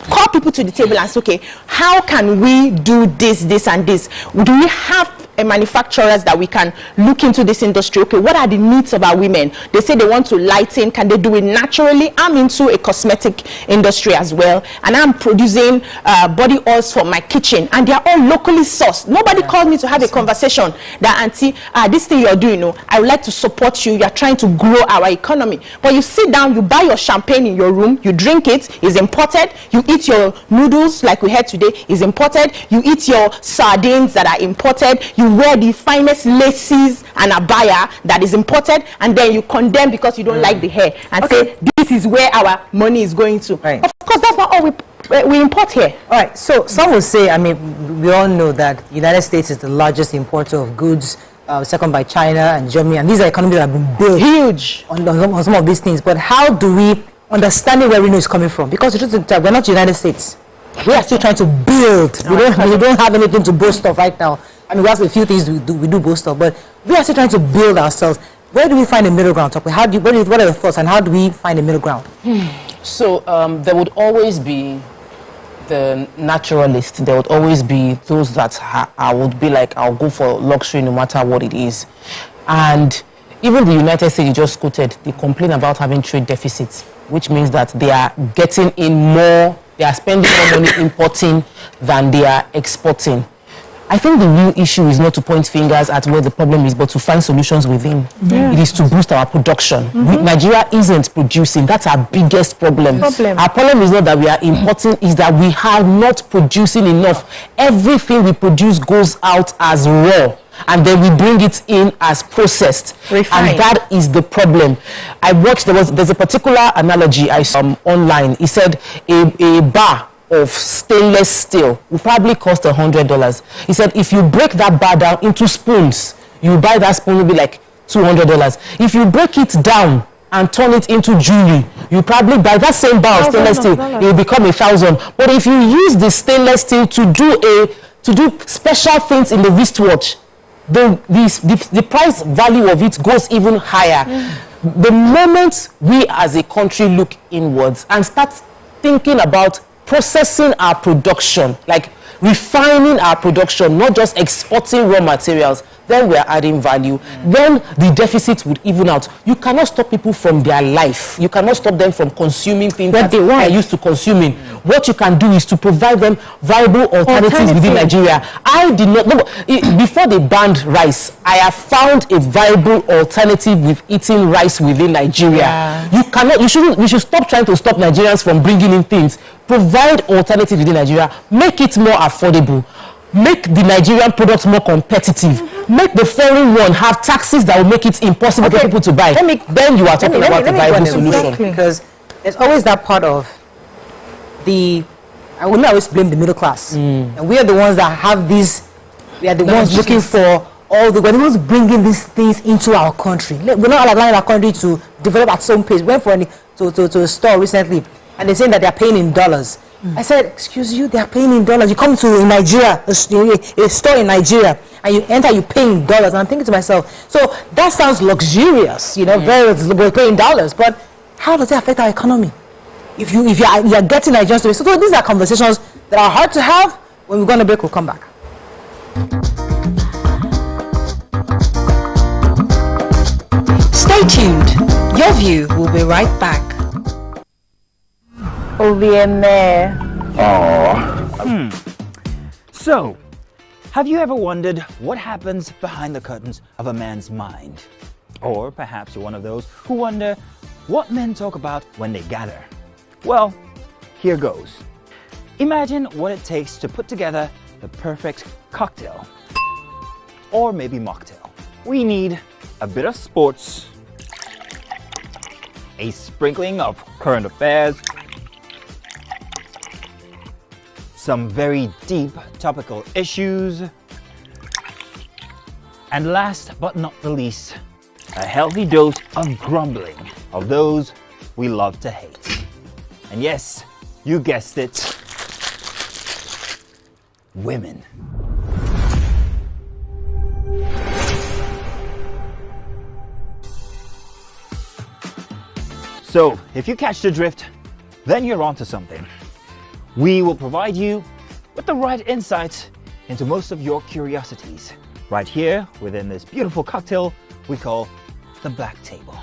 Call people to the table and say, okay, how can we do this and this? Do we have manufacturers that we can look into this industry? Okay, what are the needs of our women? They say they want to lighten. Can they do it naturally? I'm into a cosmetic industry as well, and I'm producing body oils for my kitchen, and they are all locally sourced. Nobody called me to have a conversation that, auntie, this thing you're doing, I would like to support you. You're trying to grow our economy. But you sit down, you buy your champagne in your room, you drink it, it's imported. You eat your noodles like we had today, is imported. You eat your sardines that are imported. You wear the finest laces and abaya that is imported, and then you condemn because you don't like the hair and say this is where our money is going to. Of course, that's not all we import here. All right, so some will say, I mean, we all know that the United States is the largest importer of goods, second by China and Germany, and these are economies that have been built huge on some of these things. But how do we understand where Reno is coming from? Because we're not the United States. We are still trying to build. We don't have anything to boast of right now. I mean, we have a few things we do boast of, but we are still trying to build ourselves. Where do we find a middle ground? What are your thoughts, and how do we find a middle ground? So there would always be the naturalist. There would always be those that I would be like, I'll go for luxury no matter what it is. And even the United States you just quoted, they complain about having trade deficits, which means that they are getting in more, they are spending more money importing than they are exporting. I think the real issue is not to point fingers at where the problem is, but to find solutions within. It is to boost our production. Nigeria isn't producing. That's our biggest problem. Our problem is not that we are importing, is that we are not producing enough. Everything we produce goes out as raw, and then we bring it in as processed. Refined. And that is the problem. I watched, there's a particular analogy I saw online. He said a bar of stainless steel will probably cost $100. He said if you break that bar down into spoons, you buy that spoon will be like $200. If you break it down and turn it into jewelry, you probably buy that same bar of stainless steel, it will become $1,000. But if you use the stainless steel to do special things in the wristwatch, the price value of it goes even higher. The moment we as a country look inwards and start thinking about processing our production, like refining our production, not just exporting raw materials, then we are adding value. Then the deficit would even out. You cannot stop people from their life. You cannot stop them from consuming things that they are used to consuming. What you can do is to provide them viable alternatives within Nigeria. I did not know, before they banned rice, I have found a viable alternative with eating rice within Nigeria. We should stop trying to stop Nigerians from bringing in things. Provide alternatives within Nigeria. Make it more affordable. Make the Nigerian products more competitive. Make the foreign one have taxes that will make it impossible for people to buy. Then you are talking about a viable solution. Because there's always that part of I will not always blame the middle class. And we are the ones that have these, we are the ones looking for we're the ones bringing these things into our country. We're not allowing our country to develop at some pace. We went to a store recently, and they're saying that they're paying in dollars. I said, excuse you, they're paying in dollars. You come to Nigeria, a store in Nigeria, and you enter, you pay in dollars. And I'm thinking to myself, so that sounds luxurious, we're paying dollars, but how does it affect our economy? If you are getting Nigerians to so these are conversations that are hard to have. When we're going to break, we'll come back. Stay tuned. Your View will be right back. OVMA. So, Have you ever wondered what happens behind the curtains of a man's mind? Or perhaps you're one of those who wonder what men talk about when they gather. Well, here goes. Imagine what it takes to put together the perfect cocktail. Or maybe mocktail. We need a bit of sports, a sprinkling of current affairs, some very deep topical issues, and last but not the least, a healthy dose of grumbling of those we love to hate. And yes, you guessed it, women. So, if you catch the drift, then you're onto something. We will provide you with the right insights into most of your curiosities, right here within this beautiful cocktail we call the Black Table.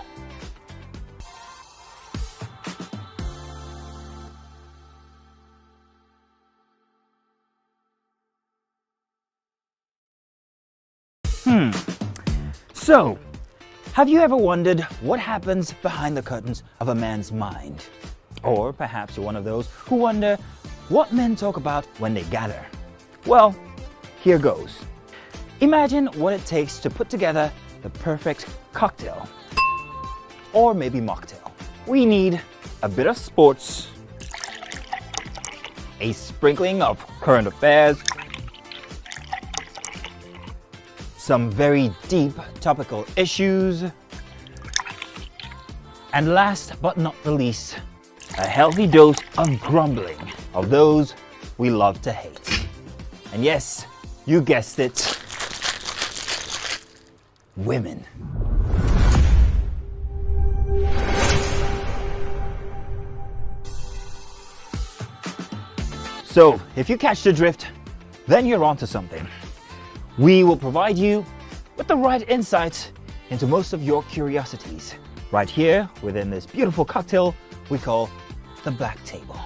So, have you ever wondered what happens behind the curtains of a man's mind? Or perhaps you're one of those who wonder what men talk about when they gather. Well, here goes. Imagine what it takes to put together the perfect cocktail. Or maybe mocktail. We need a bit of sports, a sprinkling of current affairs, some very deep topical issues, and last but not the least, a healthy dose of grumbling of those we love to hate. And yes, you guessed it, women. So, if you catch the drift, then you're onto something. We will provide you with the right insights into most of your curiosities, right here within this beautiful cocktail we call the Black Table.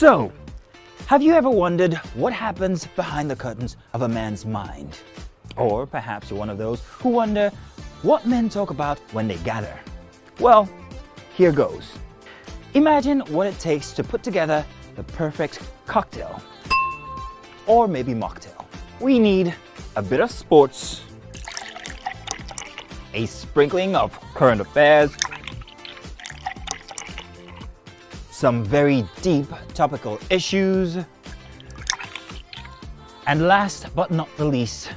So, have you ever wondered what happens behind the curtains of a man's mind? Or perhaps you're one of those who wonder what men talk about when they gather. Well, here goes. Imagine what it takes to put together the perfect cocktail. Or maybe mocktail. We need a bit of sports, a sprinkling of current affairs, some very deep topical issues, and last but not the least,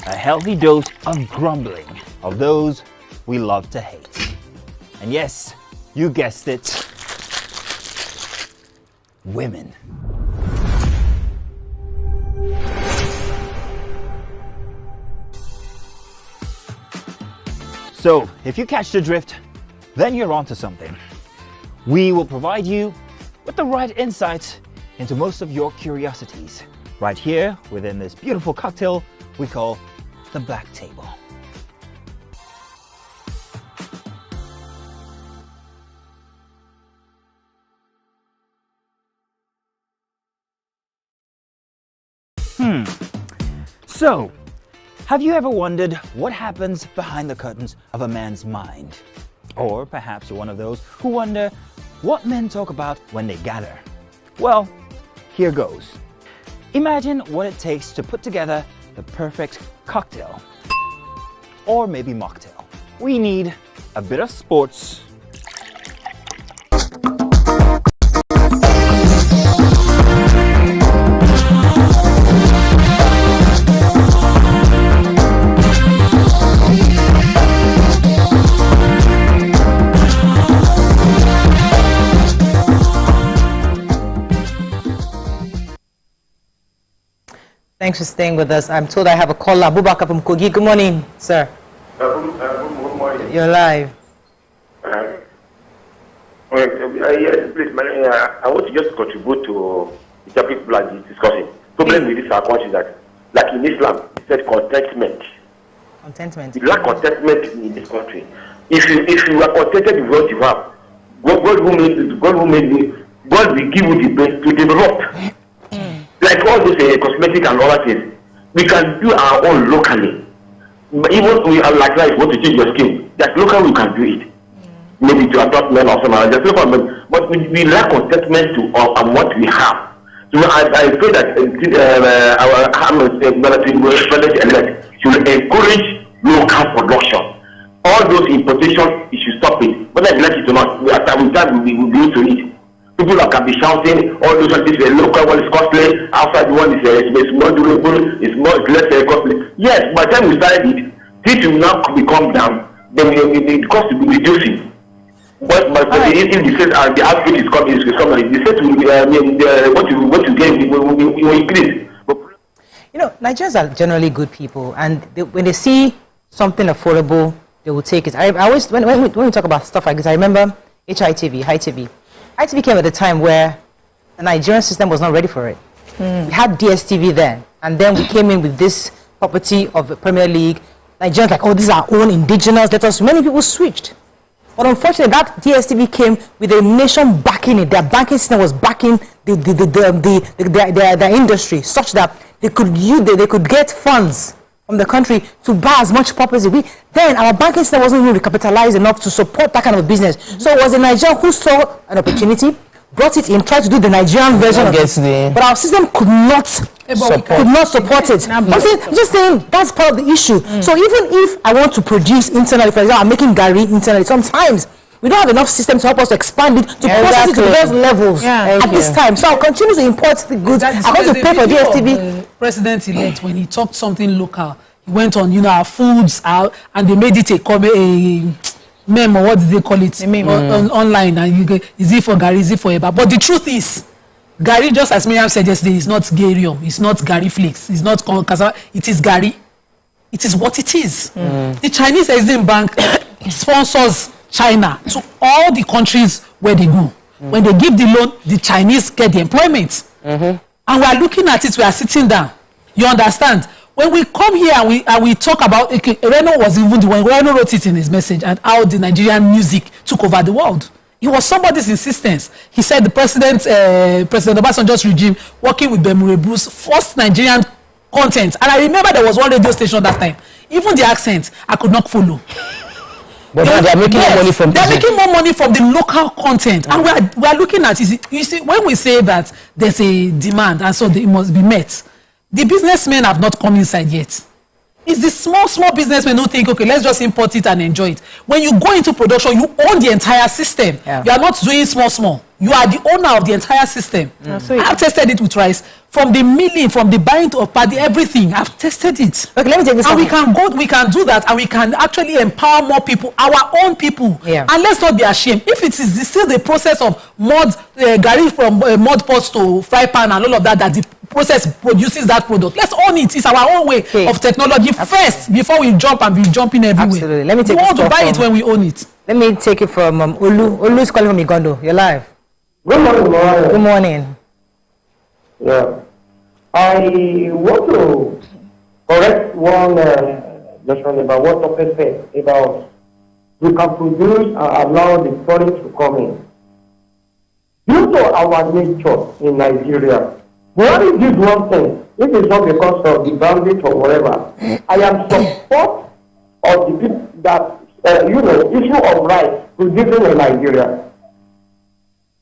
a healthy dose of grumbling of those we love to hate. And yes, you guessed it, women. So, if you catch the drift, then you're onto something. We will provide you with the right insights into most of your curiosities, right here within this beautiful cocktail we call the Black Table. So, have you ever wondered what happens behind the curtains of a man's mind? Or perhaps you're one of those who wonder what men talk about when they gather. Well, here goes. Imagine what it takes to put together the perfect cocktail. Or maybe mocktail. We need a bit of sports, Thanks for staying with us. I'm told I have a caller, Abubakar from Kogi. Good morning, sir. Good morning. You're live. Yes, please, I want to just contribute to the topic people are discussing. Problem with this our country is that, like in Islam, it said contentment. Contentment. We lack contentment in this country. If you are contented with what you have, God will give you the best to develop. Like all these cosmetic and other things, we can do our own locally. Even we are like that, want to change your skin. That local we can do it. Maybe to adopt men or something. But we lack contentment on what we have. So I pray that our should encourage local production. All those importations, you should stop it. Whether you like it or not, after we time we will be able to it. People that can be shouting, all those things, the local one is costly, outside one is more durable, it's less costly. Yes, by the time we started it, this will now become down, then the cost will be reducing. But if the output is coming, the set will what you get will increase. You know, Nigerians are generally good people, and when they see something affordable, they will take it. I always, when we talk about stuff like this, I remember High TV came at a time where the Nigerian system was not ready for it. We had DSTV then, and then we came in with this property of the Premier League. Nigerians like, oh, this is our own indigenous. Many people switched. But unfortunately, that DSTV came with a nation backing it. Their banking system was backing their industry, such that they could get funds from the country to buy as much property. Then our banking system wasn't even recapitalized enough to support that kind of business. So it was a Nigerian who saw an opportunity, brought it in, tried to do the Nigerian version of it. But our system could not support it. I'm just saying that's part of the issue. So even if I want to produce internally, for example, I'm making Gary internally, sometimes we don't have enough system to help us to expand it, to process it to those levels at this time. So I'll continue to import the goods. I'm going to pay for DSTV. President-elect, when he talked something local, he went on, our foods out, and they made it a meme, or what did they call it? Online. And you get, is it for Gary, is it for Eba? But the truth is, Gary, just as Miriam said yesterday, is not Garium, it's not Gary Flakes, it's not cassava, it is Gary. It is what it is. The Chinese Exim Bank sponsors China to all the countries where they go. When they give the loan, the Chinese get the employment. And we are looking at it, we are sitting down. You understand? When we come here and we talk about, Reno was even the one, Reno wrote it in his message, and how the Nigerian music took over the world. It was somebody's insistence. He said the President Obasanjo's regime, working with Bemure Bruce, forced Nigerian content. And I remember there was one radio station that time. Even the accent, I could not follow. But now they're making more money from they're making more money from the local content. And we are looking at it. You see, when we say that there's a demand and so it must be met, the businessmen have not come inside yet. It's the small businessmen who think, okay, let's just import it and enjoy it. When you go into production, you own the entire system. You are not doing small. You are the owner of the entire system. I've tested it with rice. From the milling, from the buying of paddy, everything. I've tested it. Okay, let me take this. And we can do that, and we can actually empower more people, our own people. And let's not be ashamed. If it is still the process of Gary from mud pots to fry pan and all of that the process produces that product, let's own it. It's our own way of technology first before we jump and be jumping everywhere. Absolutely. Let me take we want to buy it when we own it. Let me take it from Olu. Olu's calling from Igondo. You're live. Good morning, Malaria. Good morning. Yeah. I want to correct one question about what Tope said about we can produce and allow the foreign to come in. Due to our nature in Nigeria, we only did one thing. It is not because of the bandit or whatever. I am support of the people that, issue of rights producing in Nigeria.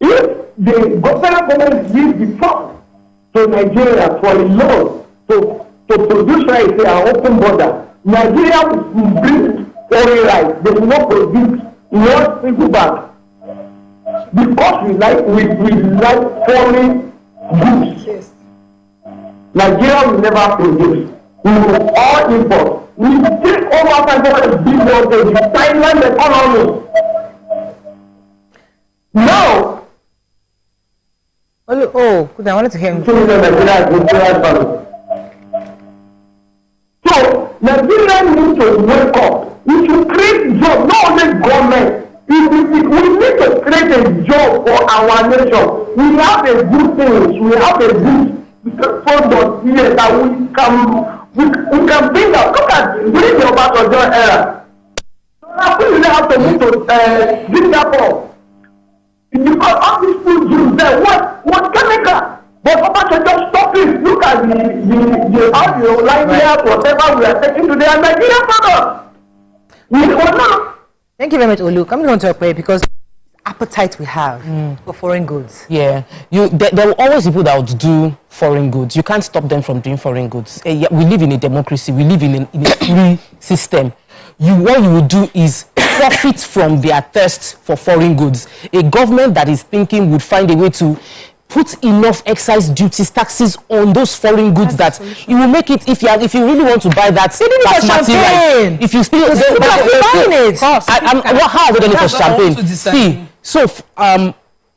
If the government gives the fund to Nigeria for a loan to produce rice and open border, Nigeria will bring foreign rice. They will not produce one single bag because we like foreign goods. Yes. Nigeria will never produce. We will all import. We take over Nigeria big world to the Thailand economy. Now. Oh, good. I wanted to hear him. So Nigeria needs to wake up. We should create jobs, not only government. We need to create a job for our nation. We have a good things. We have a good product here that we can we can bring that. Look at during the Obasanjo era. Now we really have to move to Singapore. Because all these food use there, what chemical? But Obasanjo just stop it. Look at the audio, Liberia, whatever we are taking to the Nigerian products. We will not. Thank you very much, Olu. Coming on to a prayer because appetite we have for foreign goods. Yeah, there will always be people that would do foreign goods. You can't stop them from doing foreign goods. We live in a democracy. We live in a free system. What you will do is profit from their thirst for foreign goods. A government that is thinking would find a way to put enough excise duties, taxes on those foreign goods that you will make it. If you really want to buy that basmati rice, if you still buying it, how are they going to for champagne? See, so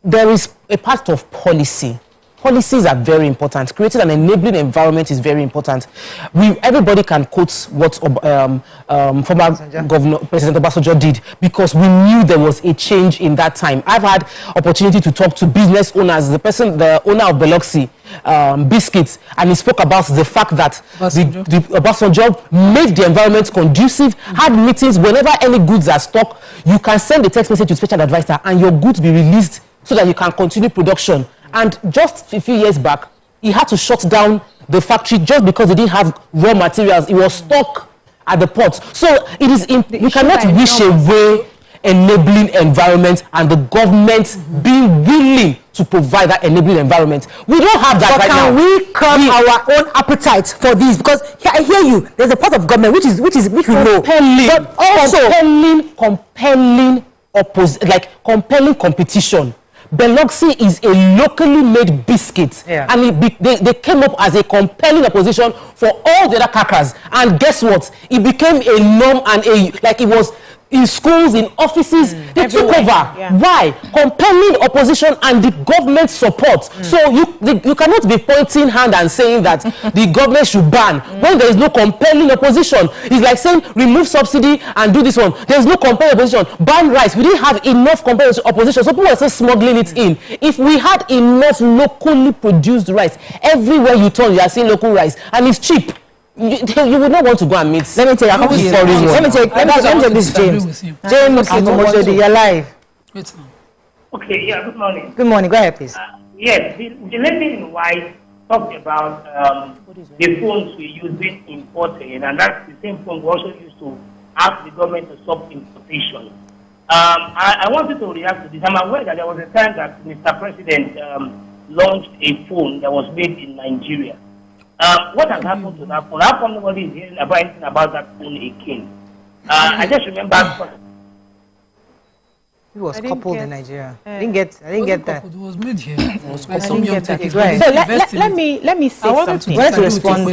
there is a part of policy. Policies are very important. Creating an enabling environment is very important. Everybody can quote what former Governor President Obasanjo did because we knew there was a change in that time. I've had opportunity to talk to business owners, the owner of Biloxi Biscuits, and he spoke about the fact that the Obasanjo made the environment conducive, had meetings. Whenever any goods are stocked, you can send a text message to special advisor and your goods be released so that you can continue production. And just a few years back, he had to shut down the factory just because they didn't have raw materials. It was stuck at the port. So it is we cannot wish away enabling environment and the government being willing to provide that enabling environment. We don't have that right now. Can we curb our own appetite for these? Because I hear you. There's a part of government which we know, but also compelling competition. Biloxi is a locally made biscuit, and they came up as a compelling opposition for all the other crackers. And guess what? It became a norm and it was in schools, in offices, they took over. Why? Compelling opposition and the government support. So you cannot be pointing hand and saying that the government should ban when there is no compelling opposition. It's like saying remove subsidy and do this one. There is no compelling opposition. Ban rice. We didn't have enough compelling opposition, so people were still smuggling it in. If we had enough locally produced rice, everywhere you turn, you are seeing local rice, and it's cheap. You would not want to go and meet. Let me tell you, let me take this, James. James, you're alive. Okay, yeah, good morning. Good morning, go ahead, please. Yes, the lady in white talked about the phones we use being imported, and that's the same phone we also used to ask the government to stop importation. I wanted to react to this. I'm aware that there was a time that Mr. President launched a phone that was made in Nigeria. What has happened to that phone? How come nobody is hearing about anything about that phone again? I just remember it was coupled in Nigeria. I didn't get that. It was made here. So let me say something. Let her respond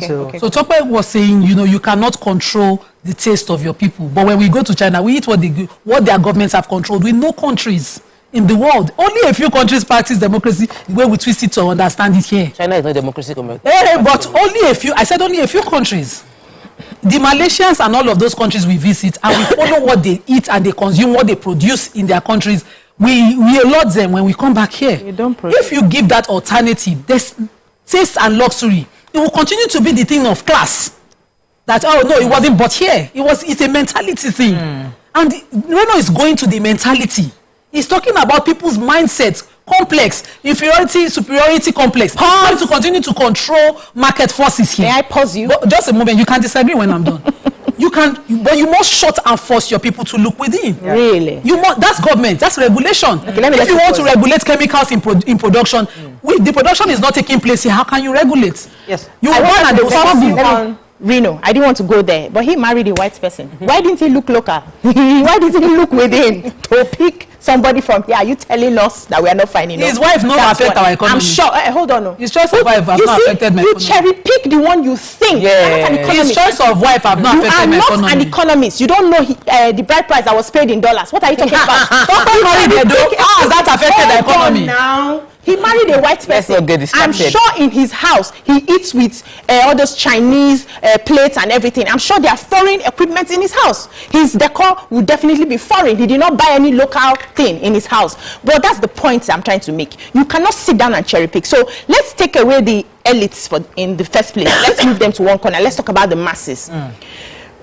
to. So Tope was saying, you cannot control the taste of your people. But when we go to China, we eat what their governments have controlled. We know countries in the world. Only a few countries practice democracy the way we twist it to understand it here. China is not democracy. But only a few. I said only a few countries. The Malaysians and all of those countries we visit, and we follow what they eat and they consume what they produce in their countries. We allot them when we come back here. If you give that alternative, there's taste and luxury. It will continue to be the thing of class. That it wasn't bought here. It's a mentality thing. And Reno is going to the mentality. He's talking about people's mindsets, complex, inferiority, superiority complex. How to continue to control market forces here. May I pause you? But just a moment, you can disagree when I'm done. But you must shut and force your people to look within. Yeah. Really? That's government, that's regulation. Okay, if you want to regulate chemicals in production, if the production is not taking place here, how can you regulate? Yes. You want and they will stop you. Reno, I didn't want to go there, but he married a white person. Why didn't he look local? Why didn't he look within to pick somebody from here? Are you telling us that we are not finding his wife not affect our economy? I'm sure. Hold on. His choice of wife have not affected my economy. You cherry pick the one you think. Yeah. His choice of wife have not affected my economy. You are not an economist. You don't know the bride price that was paid in dollars. What are you talking about? How has that affected the economy? Now, He married a white Let's person. not get I'm distracted. sure in his house, he eats with all those Chinese plates and everything. I'm sure there are foreign equipment in his house. His decor would definitely be foreign. He did not buy any local thing in his house. But that's the point I'm trying to make. You cannot sit down and cherry pick. So let's take away the elites in the first place. Let's move them to one corner. Let's talk about the masses.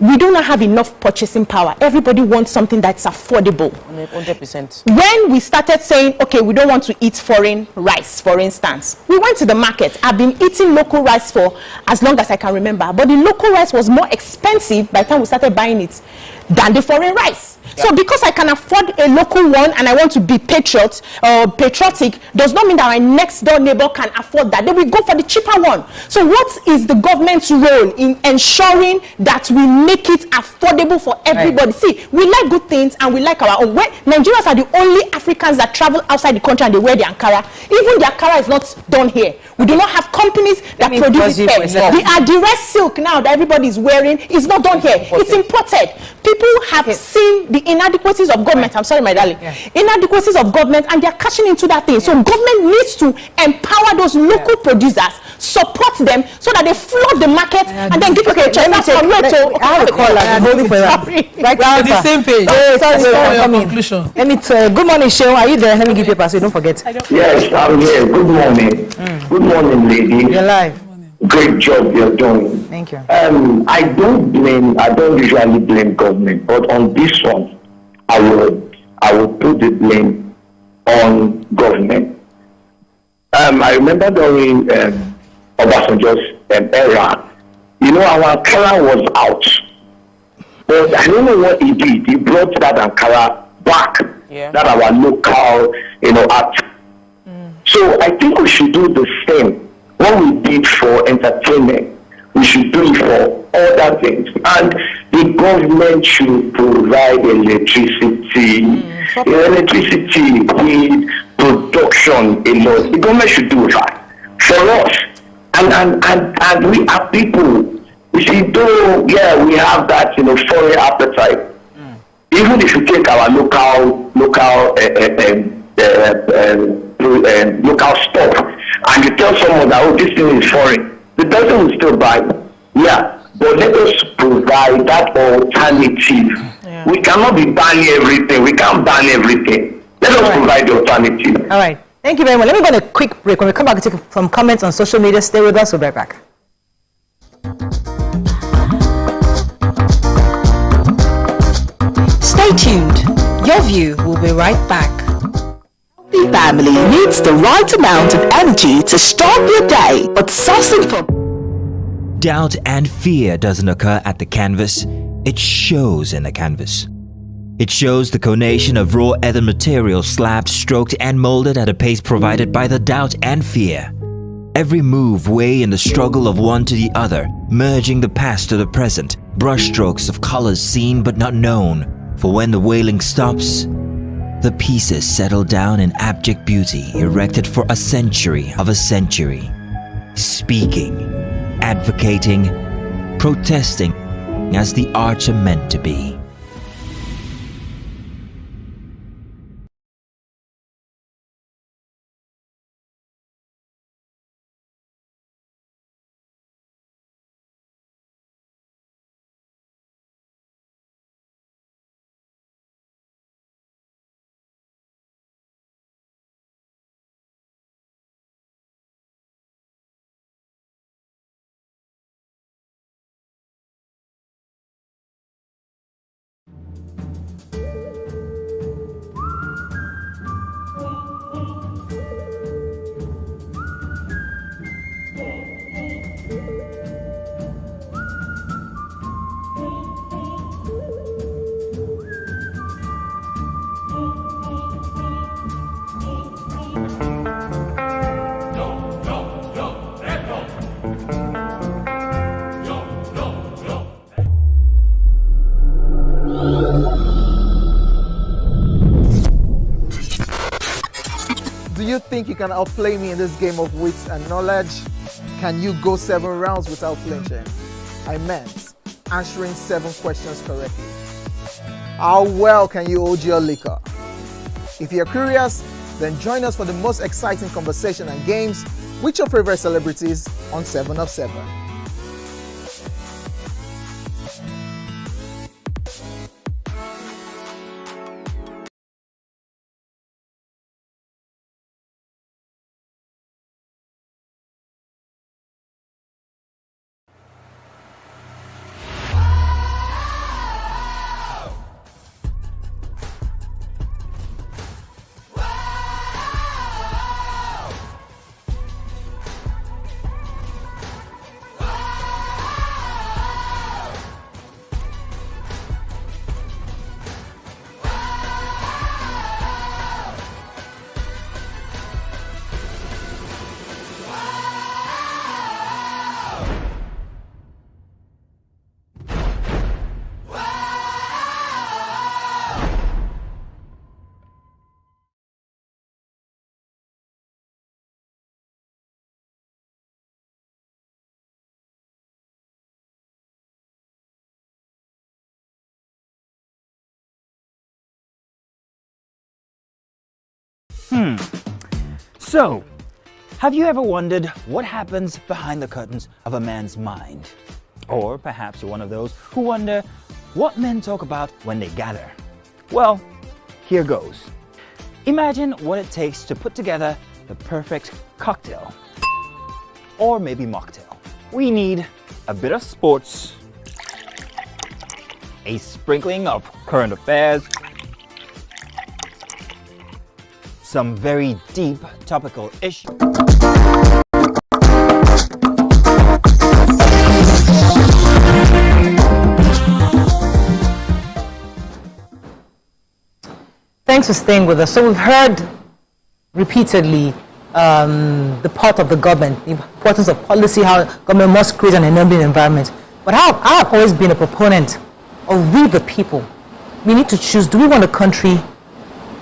We do not have enough purchasing power. Everybody wants something that's affordable. 100%. When we started saying, okay, we don't want to eat foreign rice, for instance, we went to the market. I've been eating local rice for as long as I can remember, but the local rice was more expensive by the time we started buying it than the foreign rice. Yeah. So because I can afford a local one and I want to be patriotic, does not mean that my next door neighbor can afford that. Then we go for the cheaper one. So what is the government's role in ensuring that we make it affordable for everybody? Right. See, we like good things and we like our own. Nigerians are the only Africans that travel outside the country and they wear the Ankara. Even the Ankara is not done here. We do not have companies that produce it here. The Adire silk now that everybody is wearing is not done here. It's imported. People have seen the inadequacies of government. I'm sorry, my darling. Inadequacies of government, and they're cashing into that thing. So government needs to empower those local producers, support them so that they flood the market and then give people a chance. I have a call. I'm holding for that. Right, we're on the same page. Conclusion. Let me good morning, Sheon. Are you there? Let me give you a pass so you don't forget. Yes, I'm here. Good morning. Good morning, ladies. You're live. Great job you're doing. Thank you. I don't usually blame government, but on this one, I will put the blame on government. I remember during Obasanjo's era, our Ankara was out. But I don't know what he did. He brought that Ankara back. That our local, art. So I think we should do the same. What we did for entertainment, we should do it for other things. And the government should provide electricity, with production alone. The government should do that for us. And we are people. We see, though, we have that, foreign appetite. Even if you take our local stuff and you tell someone that, this thing is foreign, the person will still buy. But let us provide that alternative. We cannot be banning everything. We can't ban everything. Let us provide the alternative. All right. Thank you very much. Let me go on a quick break. When we come back, we'll take some comments on social media. Stay with us. We'll be right back. Stay tuned. Your View will be right back. The family needs the right amount of energy to start your day, but sourcing for Doubt and fear doesn't occur at the canvas, it shows in the canvas. It shows the conation of raw earthen material slabbed, stroked and molded at a pace provided by the doubt and fear. Every move way in the struggle of one to the other, merging the past to the present, brushstrokes of colors seen but not known. For when the wailing stops, the pieces settle down in abject beauty erected for a century of a century. Speaking, advocating, protesting as the arts are meant to be. Do you think you can outplay me in this game of wits and knowledge? Can you go 7 rounds without flinching? I meant answering 7 questions correctly. How well can you hold your liquor? If you're curious, Then join us for the most exciting conversation and games with your favorite celebrities on 7 of 7. So, have you ever wondered what happens behind the curtains of a man's mind? Or perhaps you're one of those who wonder what men talk about when they gather. Well, here goes. Imagine what it takes to put together the perfect cocktail. Or maybe mocktail. We need a bit of sports, a sprinkling of current affairs, some very deep topical issues. Thanks for staying with us. So we've heard repeatedly the part of the government, the importance of policy, how government must create an enabling environment. But I've always been a proponent of we the people. We need to choose, do we want a country?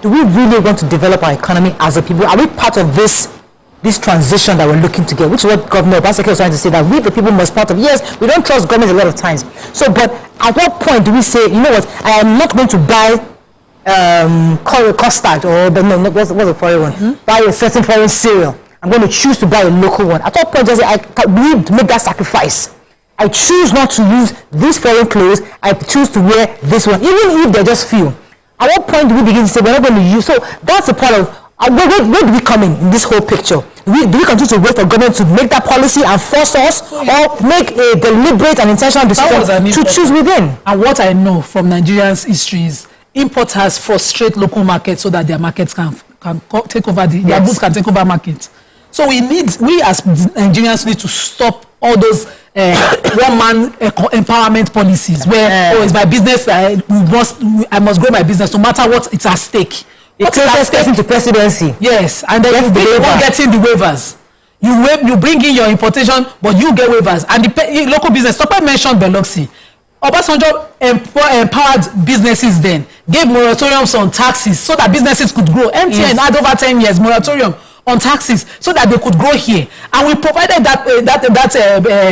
Do we really want to develop our economy as a people? Are we part of this transition that we're looking to get? Which is what Governor Obaseki was trying to say, that we the people must part of. Yes, we don't trust government a lot of times. So, but at what point do we say, you know what, I am not going to buy custard or what's the foreign one? Buy a certain foreign cereal. I'm going to choose to buy a local one. At what point does I need to make that sacrifice? I choose not to use these foreign clothes. I choose to wear this one, even if they're just few. At what point do we begin to say we're not going to use? So that's a part of where do we come in this whole picture? Do we continue to wait for government to make that policy and force us, or make a deliberate and intentional decision to choose within? And what I know from Nigeria's history is importers frustrate local markets so that their markets can take over their goods can take over markets. So we as Nigerians need to stop all those one-man empowerment policies where it's my business, I must grow my business no matter what it's at stake. It takes person to presidency. Yes, and then you don't getting the waivers. You bring in your importation, but you get waivers. And the local business, Stopper mentioned Biloxi. Obasanjo empowered businesses then, gave moratoriums on taxes so that businesses could grow. MTN had over 10 years moratorium on taxes so that they could grow here, and we provided that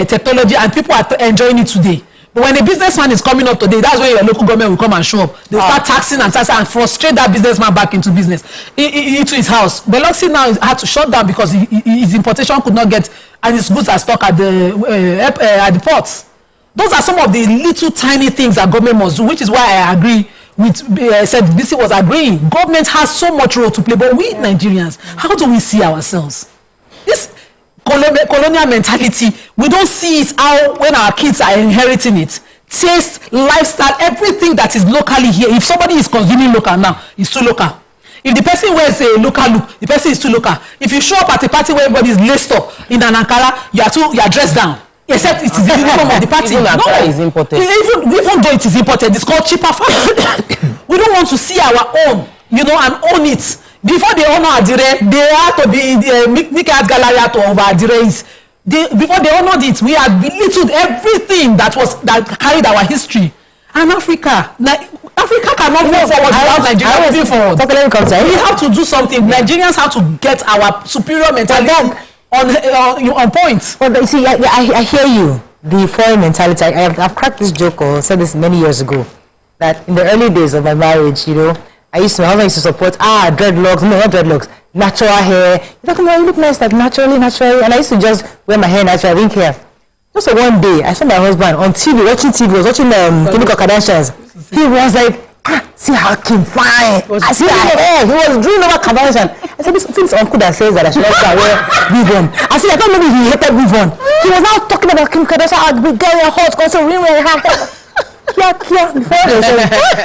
technology, and people are enjoying it today. But when a businessman is coming up today, that's when your local government will come and show up. They start taxing and frustrate that businessman back into business, into his house. Biloxi now had to shut down because his importation could not get, and his goods are stuck at the ports. Those are some of the little tiny things that government must do, which is why I agree with said BC was agreeing. Government has so much role to play, but we Nigerians, how do we see ourselves? This colonial mentality, we don't see it out when our kids are inheriting it. Taste, lifestyle, everything that is locally here. If somebody is consuming local now, it's too local. If the person wears a local look, the person is too local. If you show up at a party where everybody is laced up in an Ankara, you are dressed down. Except it is the uniform of the party. Even Ankara is imported. Even though it is imported, it's called cheaper fashion. We don't want to see our own, and own it. Before they honor Adire, they have to be Mickey Art Gallery to over Adire's. Before they honored it, we had belittled everything that carried our history. And Africa cannot move forward without Nigeria moving forward. We have to do something. Nigerians have to get our superior mentality on point. Well, you see, I hear you. The foreign mentality. I've cracked this joke or said this many years ago, that in the early days of my marriage, my husband used to support dreadlocks. No, not dreadlocks. natural hair. You're talking about, you look nice, like naturally. And I used to just wear my hair naturally, I didn't care. Just one day, I saw my husband on TV, watching Chemical Kardashians. He was like, see how Kim fine. I see her hair. He was doing over Kardashian. I said, this uncle that says that I should not wear weave-on. I said, I thought maybe he hated weave-on. He was now talking about Kim Kardashian, how big girl your hot, also ring her hair. Before they said,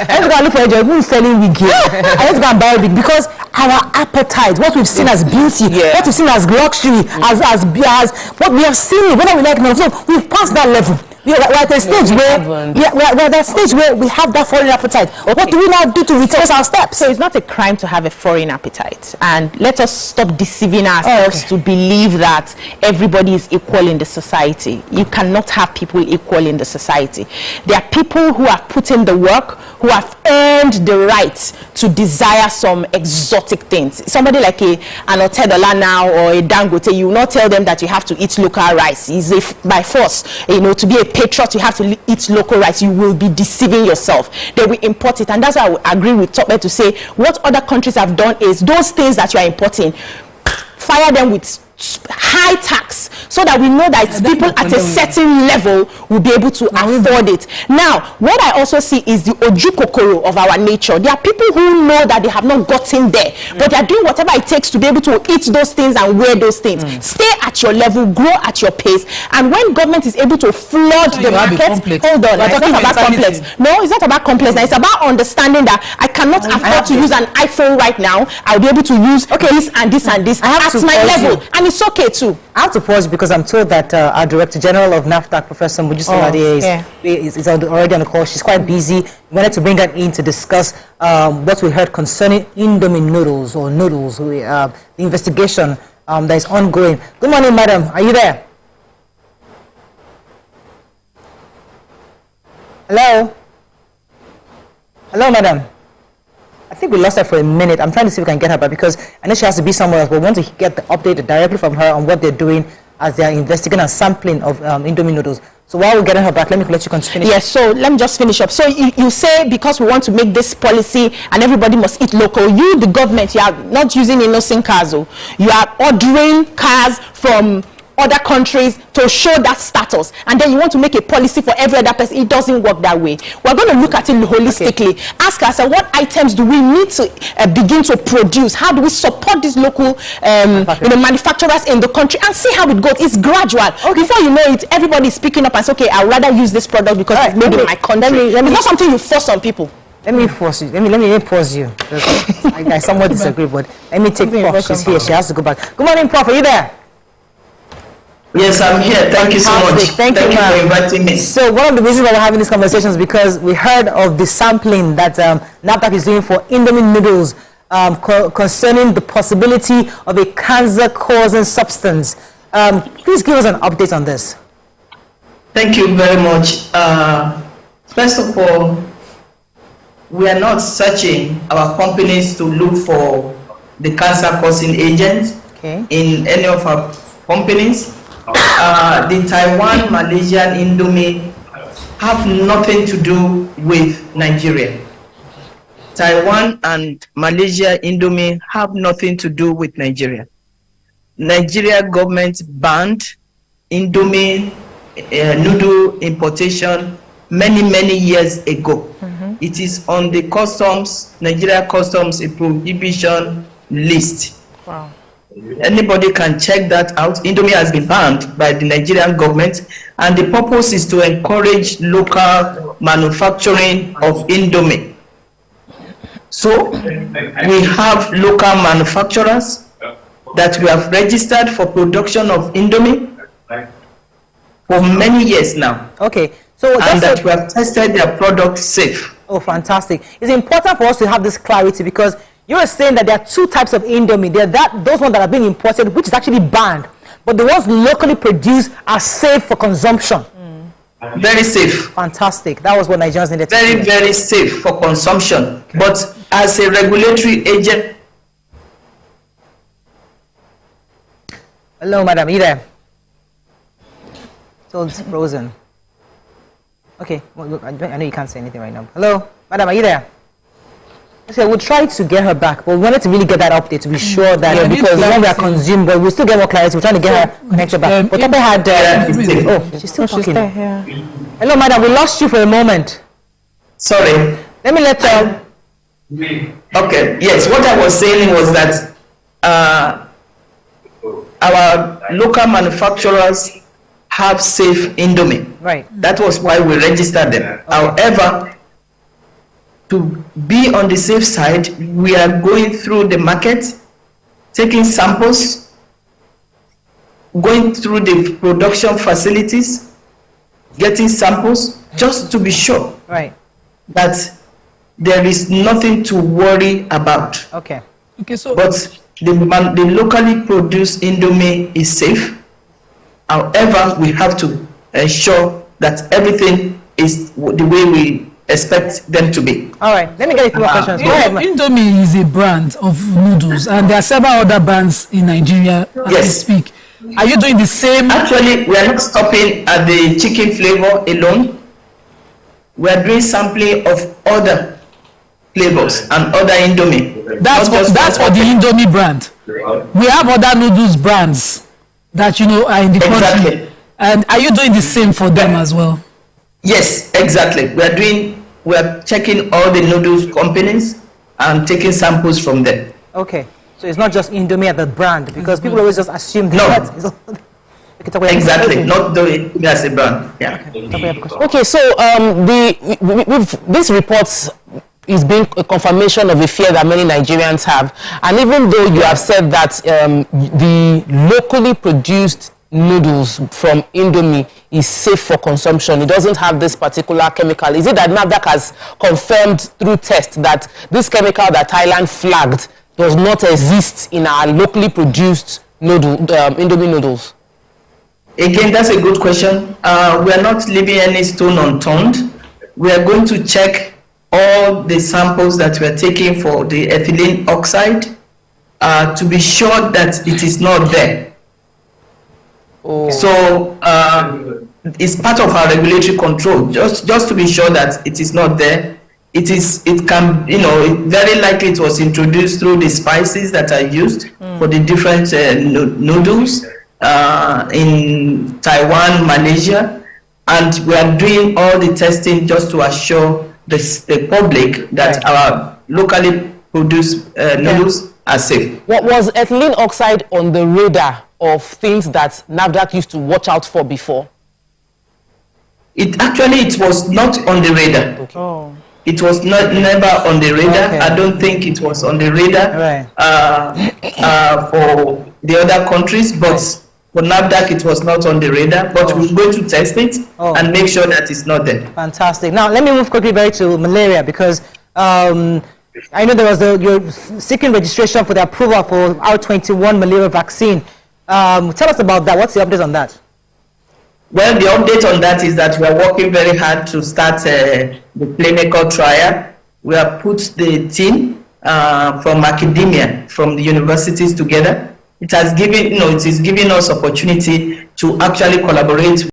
I just go and look for a job. Who's selling wig here? I just go and buy a wig because our appetite, what we've seen as beauty, what we've seen as luxury, as what we have seen, whether we like it or not, we've passed that level. We're at a stage we're at that stage where we have that foreign appetite. Okay. What do we now do to retrace our steps? So it's not a crime to have a foreign appetite, and let us stop deceiving ourselves to believe that everybody is equal in the society. You cannot have people equal in the society. There are people who have put in the work, who have earned the right to desire some exotic things. Somebody like an Otedola now or a Dangote, you will not tell them that you have to eat local rice. It's by force, to be a patriot, you have to eat local rice. You will be deceiving yourself. They will import it, and that's why I would agree with Tope to say what other countries have done is those things that you are importing, fire them with high tax so that we know that people at a certain level will be able to afford it. Now, what I also see is the ojukokoro of our nature. There are people who know that they have not gotten there, but they are doing whatever it takes to be able to eat those things and wear those things. Stay at your level, grow at your pace, and when government is able to flood the market, hold on, it's not about complex. No, it's not about complex. It's about understanding that I cannot afford to use an iPhone right now. I'll be able to use this and this and this at my level. And it's okay too. I have to pause because I'm told that our Director General of NAFDAC, Professor Mojisolade, is already on the call. She's quite busy. We wanted to bring her in to discuss what we heard concerning Indomie Noodles or Noodles, the investigation that is ongoing. Good morning, madam. Are you there? Hello? Hello, madam. I think we lost her for a minute. I'm trying to see if we can get her back because I know she has to be somewhere else, but we want to get the update directly from her on what they're doing as they are investigating and sampling of Indomie Noodles. So while we're getting her back, let me let you continue. Yes, so let me just finish up. So you say because we want to make this policy and everybody must eat local, you, the government, you are not using innocent cars. You are ordering cars from other countries to show that status, and then you want to make a policy for every other person. It doesn't work that way. We're going to look at it holistically. Ask ourselves, what items do we need to begin to produce? How do we support these local manufacturers in the country, and see how it goes? It's gradual. Before you know it, everybody is picking up and say, okay, I'd rather use this product because it's made in my country. It's not something you force on people. Let me force you. Let me pause you. I somewhat disagree, but let me take Prof. She's here. She has to go back. Good morning, Prof. Are you there? Yes, I'm here. Thank you so much. Thank you for inviting me. So one of the reasons why we're having this conversation is because we heard of the sampling that NAFDAC is doing for Indomie Noodles concerning the possibility of a cancer-causing substance. Please give us an update on this. Thank you very much. First of all, we are not searching our companies to look for the cancer-causing agents in any of our companies. The Taiwan, Malaysian, Indomie have nothing to do with Nigeria. Taiwan and Malaysia, Indomie have nothing to do with Nigeria. Nigeria government banned Indomie noodle importation many years ago. It is on the customs, Nigeria customs prohibition list. Wow. Anybody can check that out. Indomie has been banned by the Nigerian government, and the purpose is to encourage local manufacturing of Indomie. So we have local manufacturers that we have registered for production of Indomie for many years now. Okay. And that we have tested their product safe. Oh, fantastic. It's important for us to have this clarity because you were saying that there are two types of Indomie. There are those ones that are being imported, which is actually banned. But the ones locally produced are safe for consumption. Very safe. Fantastic. That was what Nigerians needed to hear. Very safe for consumption. Okay. But as a regulatory agent... Hello, madam. Are you there? So it's frozen. Okay. Well, look, I know you can't say anything right now. Hello, madam. Are you there? So we'll try to get her back, but we wanted to really get that update to be sure that because when we are consumed, but we'll still get more clarity. We're trying to get her connected back. But Tope had she's still talking. Hello, madam. We lost you for a moment. Sorry. Let me let Okay. Yes. What I was saying was that our local manufacturers have safe Indomie. Right. That was why we registered them. Okay. However, to be on the safe side, we are going through the market, taking samples, going through the production facilities, getting samples, just to be sure that there is nothing to worry about. Okay. So but the locally produced Indomie is safe. However, we have to ensure that everything is the way we expect them to be. All right, let me get a few more questions. Go ahead, Indomie is a brand of noodles, and there are several other brands in Nigeria as we speak. Are you doing the same? Actually, we are not stopping at the chicken flavor alone. We are doing sampling of other flavors and other Indomie. That's for the Indomie brand. We have other noodles brands that are in the country. And are you doing the same for them as well? Yes, exactly. We are checking all the noodles companies and taking samples from them. Okay, so it's not just Indomie as the brand, because people always just assume that. Exactly, not the Indomie as a brand. Yeah. Okay, so this report is being a confirmation of a fear that many Nigerians have, and even though you have said that the locally produced noodles from Indomie is safe for consumption, it doesn't have this particular chemical. Is it that NAFDAC has confirmed through test that this chemical that Thailand flagged does not exist in our locally produced Indomie noodles? Again, that's a good question. We are not leaving any stone unturned. We are going to check all the samples that we are taking for the ethylene oxide to be sure that it is not there. So it's part of our regulatory control, just to be sure that it is not there. Very likely it was introduced through the spices that are used for the different noodles in Taiwan, Malaysia, and we are doing all the testing just to assure the public that our locally produced noodles are safe. What was ethylene oxide on the radar of things that NAFDAC used to watch out for before? It was not on the radar. Okay. It was never on the radar. Okay. I don't think it was on the radar for the other countries, but for NAFDAC it was not on the radar. But we're going to test it and make sure that it's not there. Fantastic. Now let me move quickly to malaria, because I know you're seeking registration for the approval for our 21 malaria vaccine. Tell us about that. What's the update on that? Well, the update on that is that we are working very hard to start the clinical trial. We have put the team from academia, from the universities together. It has given, it is giving us opportunity to actually collaborate